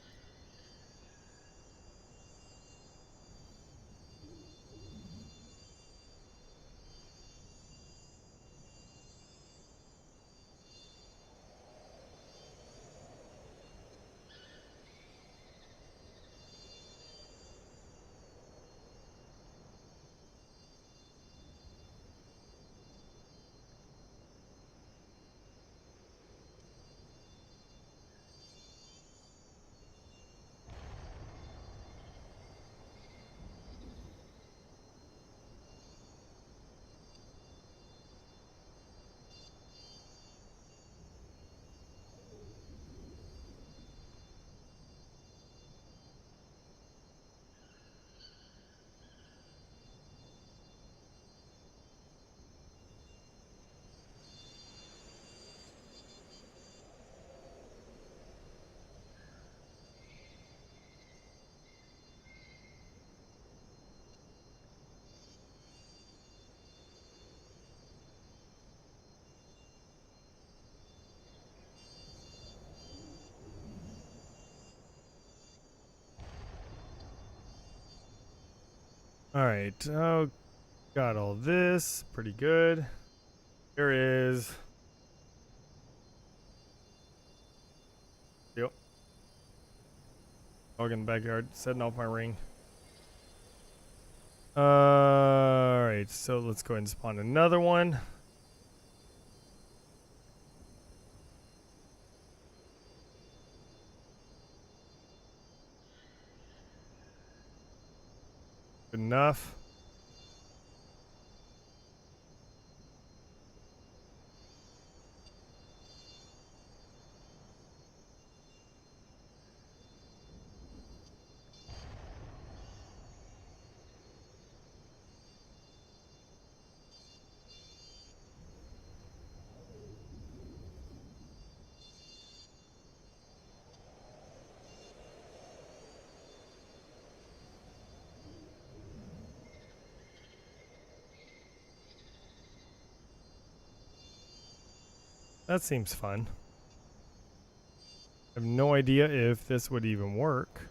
Alright. Oh, got all this. Pretty good. There is. Yep. Dog in the backyard, setting off my ring. Alright, so let's go ahead and spawn another one. Good enough. That seems fun. I have no idea if this would even work.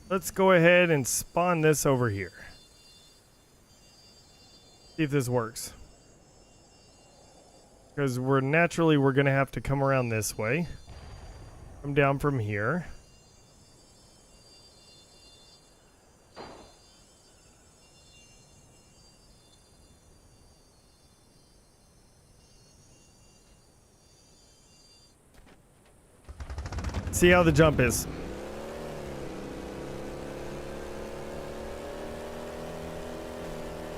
Let's go ahead and spawn this over here. See if this works. Because we're going to have to come around this way. Come down from here. See how the jump is.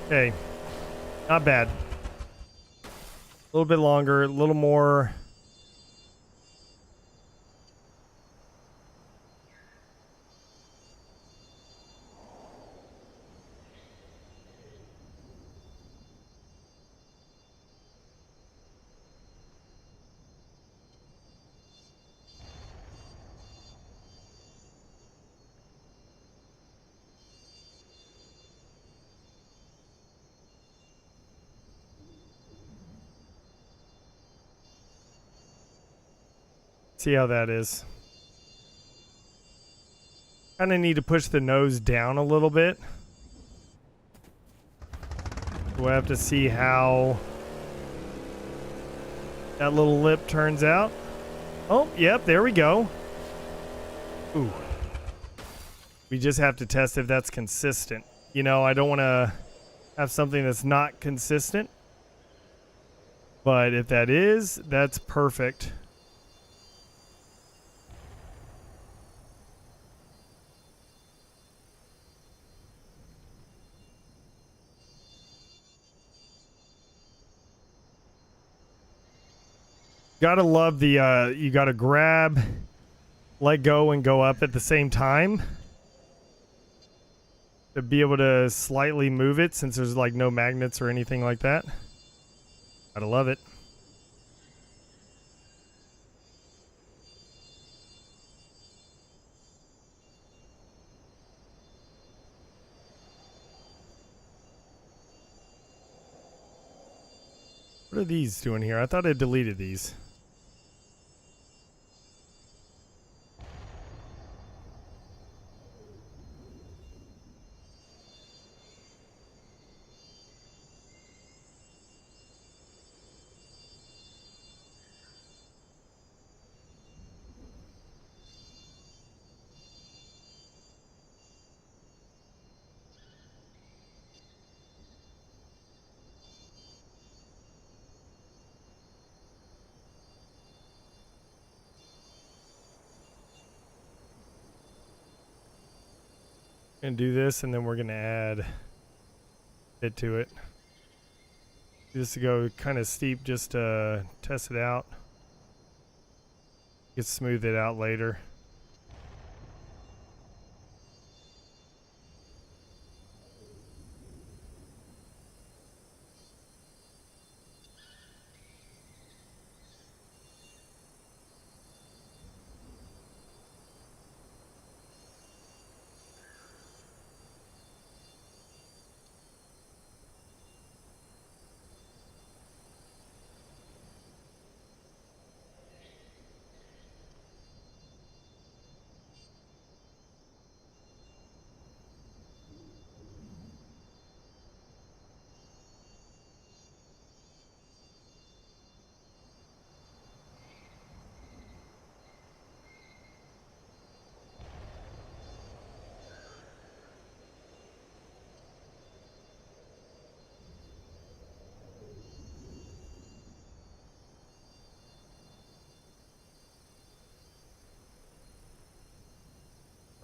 Okay. Not bad. A little bit longer, a little more. See how that is. Kind of need to push the nose down a little bit. We'll have to see how that little lip turns out. Oh, yep, there we go. Ooh. We just have to test if that's consistent. You know, I don't want to have something that's not consistent. But if that is, that's perfect. Gotta love the, you gotta grab, let go, and go up at the same time. To be able to slightly move it since there's like no magnets or anything like that. Gotta love it. What are these doing here? I thought I deleted these. Gonna do this and then we're gonna add it to it. Just to go kind of steep just to test it out. Get smooth it out later.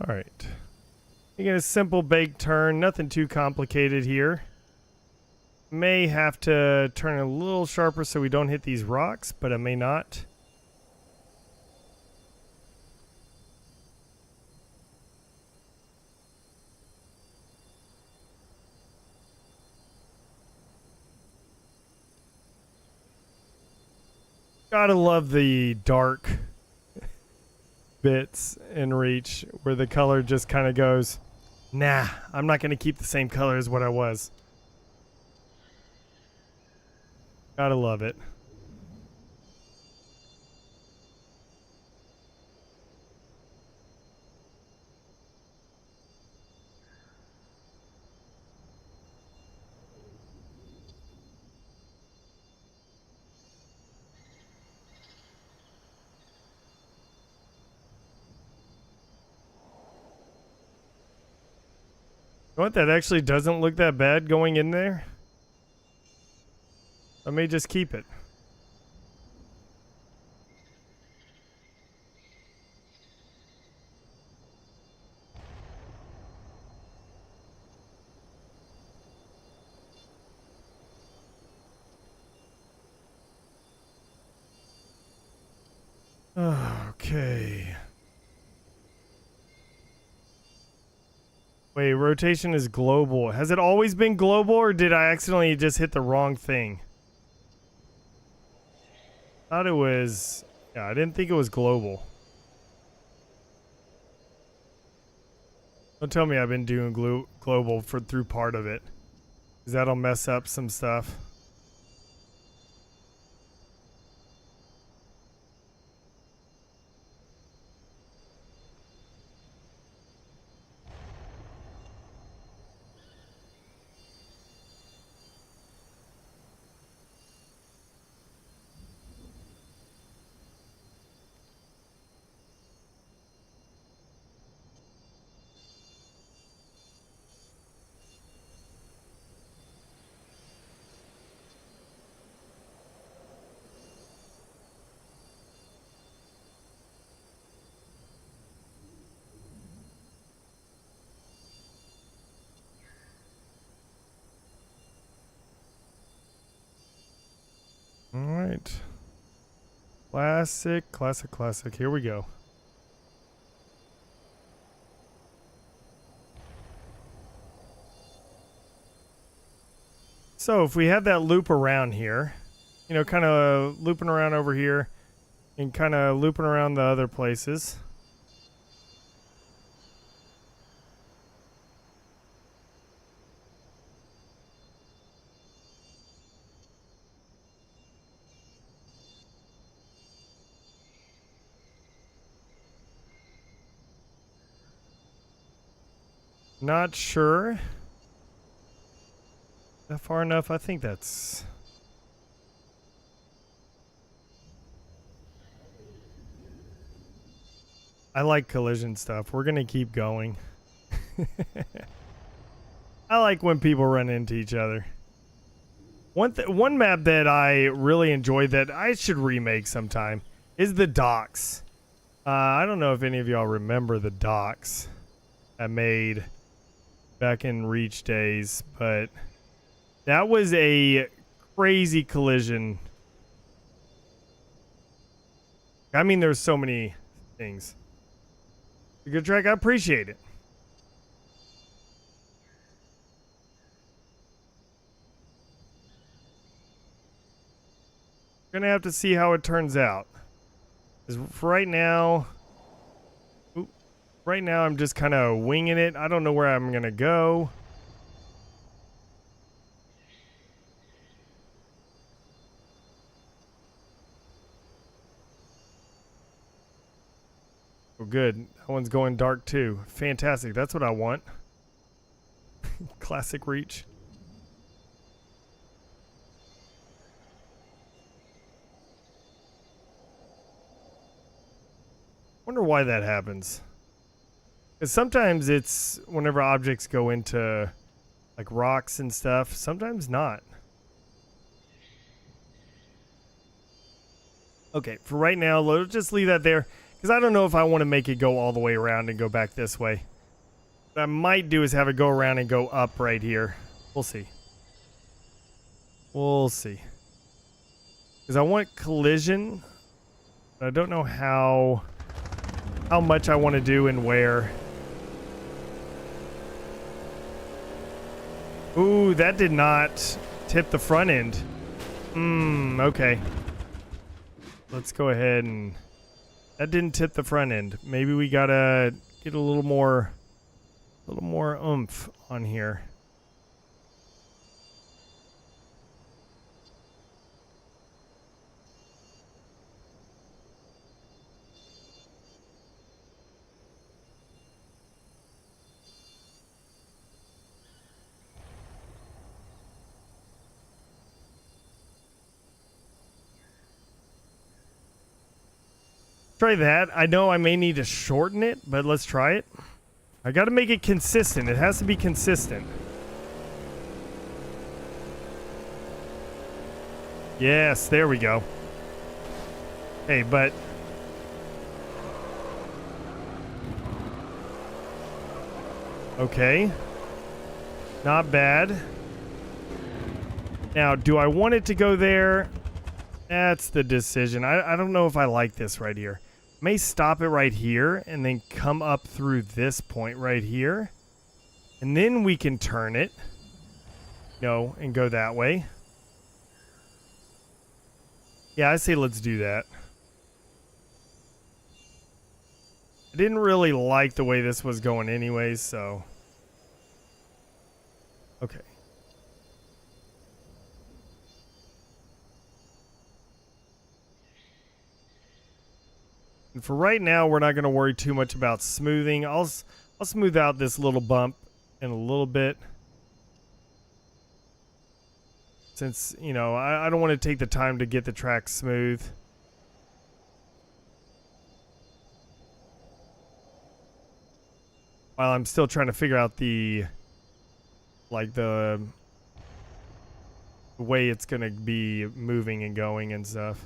All right. You get a simple bake turn, nothing too complicated here. May have to turn a little sharper so we don't hit these rocks, but I may not. Gotta love the dark bits in Reach where the color just kind of goes, nah, I'm not going to keep the same color as what I was. Gotta love it. You know what? That actually doesn't look that bad going in there. I may just keep it. Okay. Wait, rotation is global. Has it always been global, or did I accidentally just hit the wrong thing? Thought it was... Yeah, I didn't think it was global. Don't tell me I've been doing global through part of it, because that'll mess up some stuff. Alright. Classic, classic, classic. Here we go. So if we have that loop around here, you know, kind of looping around over here and kind of looping around the other places. Not sure. That far enough? I think that's... I like collision stuff. We're gonna keep going. I like when people run into each other. One map that I really enjoyed that I should remake sometime is the docks. I don't know if any of y'all remember the docks I made back in Reach days, but that was a crazy collision. I mean, there's so many things. A good track, I appreciate it. Gonna have to see how it turns out. 'Cause for right now, I'm just kind of winging it. I don't know where I'm gonna go. Oh, good. That one's going dark too. Fantastic. That's what I want. Classic Reach. Wonder why that happens. Because sometimes it's whenever objects go into like rocks and stuff, sometimes not. Okay, for right now, let's just leave that there. Because I don't know if I want to make it go all the way around and go back this way. What I might do is have it go around and go up right here. We'll see. We'll see. Because I want collision. But I don't know how much I want to do and where. Ooh, that did not tip the front end. Okay. Let's go ahead and... That didn't tip the front end. Maybe we gotta get a little more oomph on here. Try that. I know I may need to shorten it, but let's try it. I gotta make it consistent. It has to be consistent. Yes, there we go. Hey, but... Okay. Not bad. Now, do I want it to go there? That's the decision. I don't know if I like this right here. May stop it right here and then come up through this point right here. And then we can turn it. No, and go that way. Yeah, I say let's do that. I didn't really like the way this was going anyways, so... Okay. And for right now, we're not going to worry too much about smoothing. I'll smooth out this little bump in a little bit. Since, you know, I don't want to take the time to get the track smooth. While I'm still trying to figure out the way it's going to be moving and going and stuff.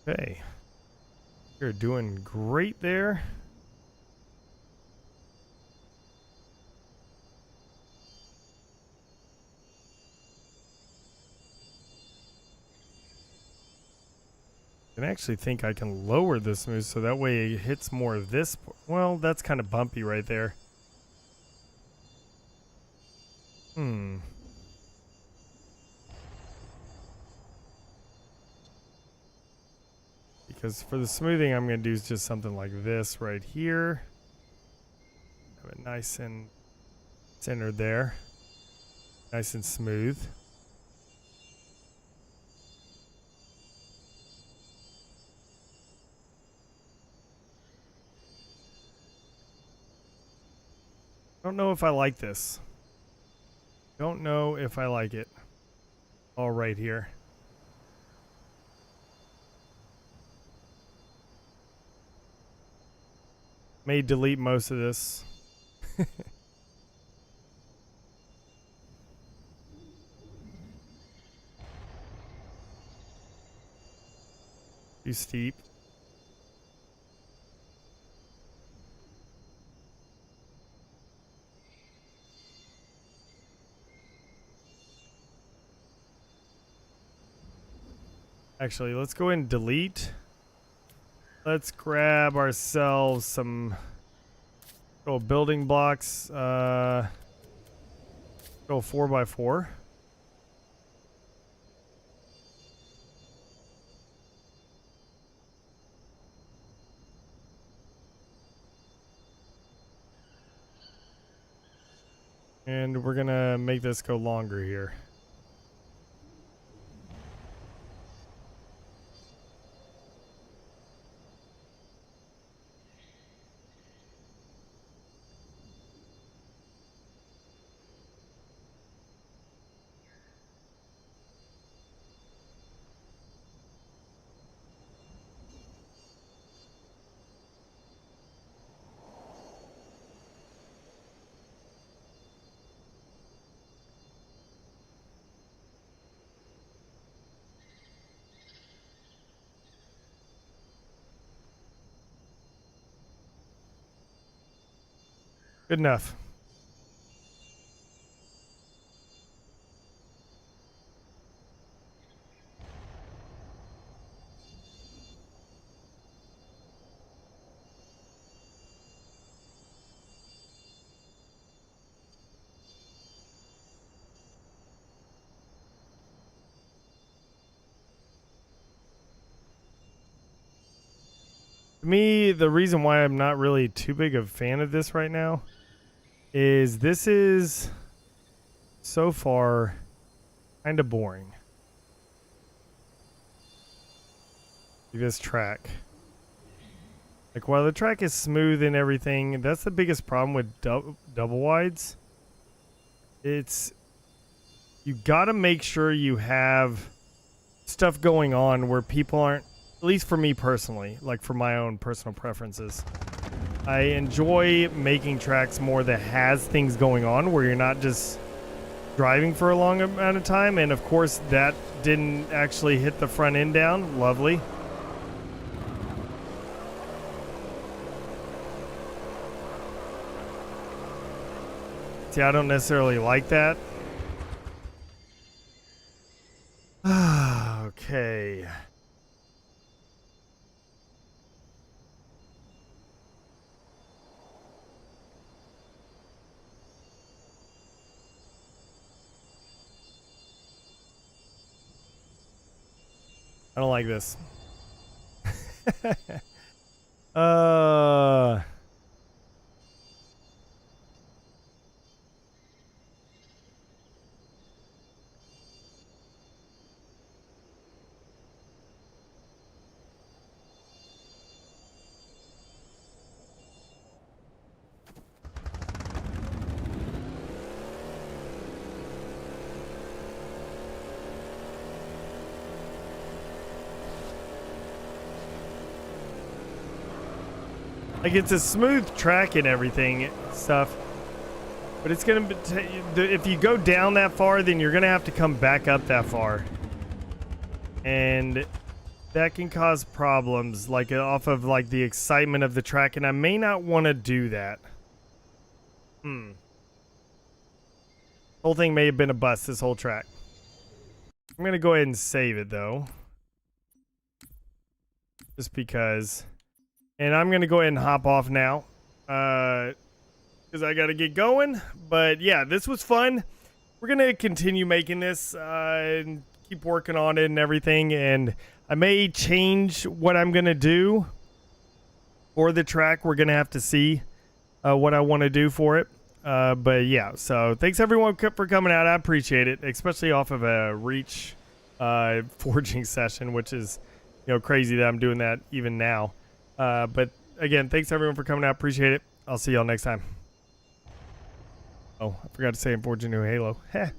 Okay. You're doing great there. I actually think I can lower the smooth so that way it hits more of this. Well, that's kind of bumpy right there. Because for the smoothing, I'm going to do is just something like this right here. Have it nice and centered there. Nice and smooth. Don't know if I like this. Don't know if I like it. All right here. May delete most of this. Too steep. Actually, let's go ahead and delete. Let's grab ourselves some building blocks. Go 4x4. And we're gonna make this go longer here. Good enough. To me, the reason why I'm not really too big of a fan of this right now is this is so far kind of boring. This track. Like, while the track is smooth and everything, that's the biggest problem with double wides. It's, you gotta make sure you have stuff going on where people aren't, at least for me personally, like for my own personal preferences. I enjoy making tracks more that has things going on where you're not just driving for a long amount of time. And of course that didn't actually hit the front end down. Lovely. See, I don't necessarily like that. Okay. I don't like this. uh Like, it's a smooth track and everything stuff, but it's gonna be if you go down that far, then you're gonna have to come back up that far, and that can cause problems, like off of like the excitement of the track, and I may not want to do that. Whole thing may have been a bust, this whole track. I'm gonna go ahead and save it though, just because. And I'm going to go ahead and hop off now because I got to get going. But yeah, this was fun. We're going to continue making this and keep working on it and everything. And I may change what I'm going to do for the track. We're going to have to see what I want to do for it. But yeah, so thanks everyone for coming out. I appreciate it, especially off of a Reach forging session, which is, you know, crazy that I'm doing that even now. But again, thanks everyone for coming out. Appreciate it. I'll see y'all next time. Oh, I forgot to say I'm forging new Halo. Heh.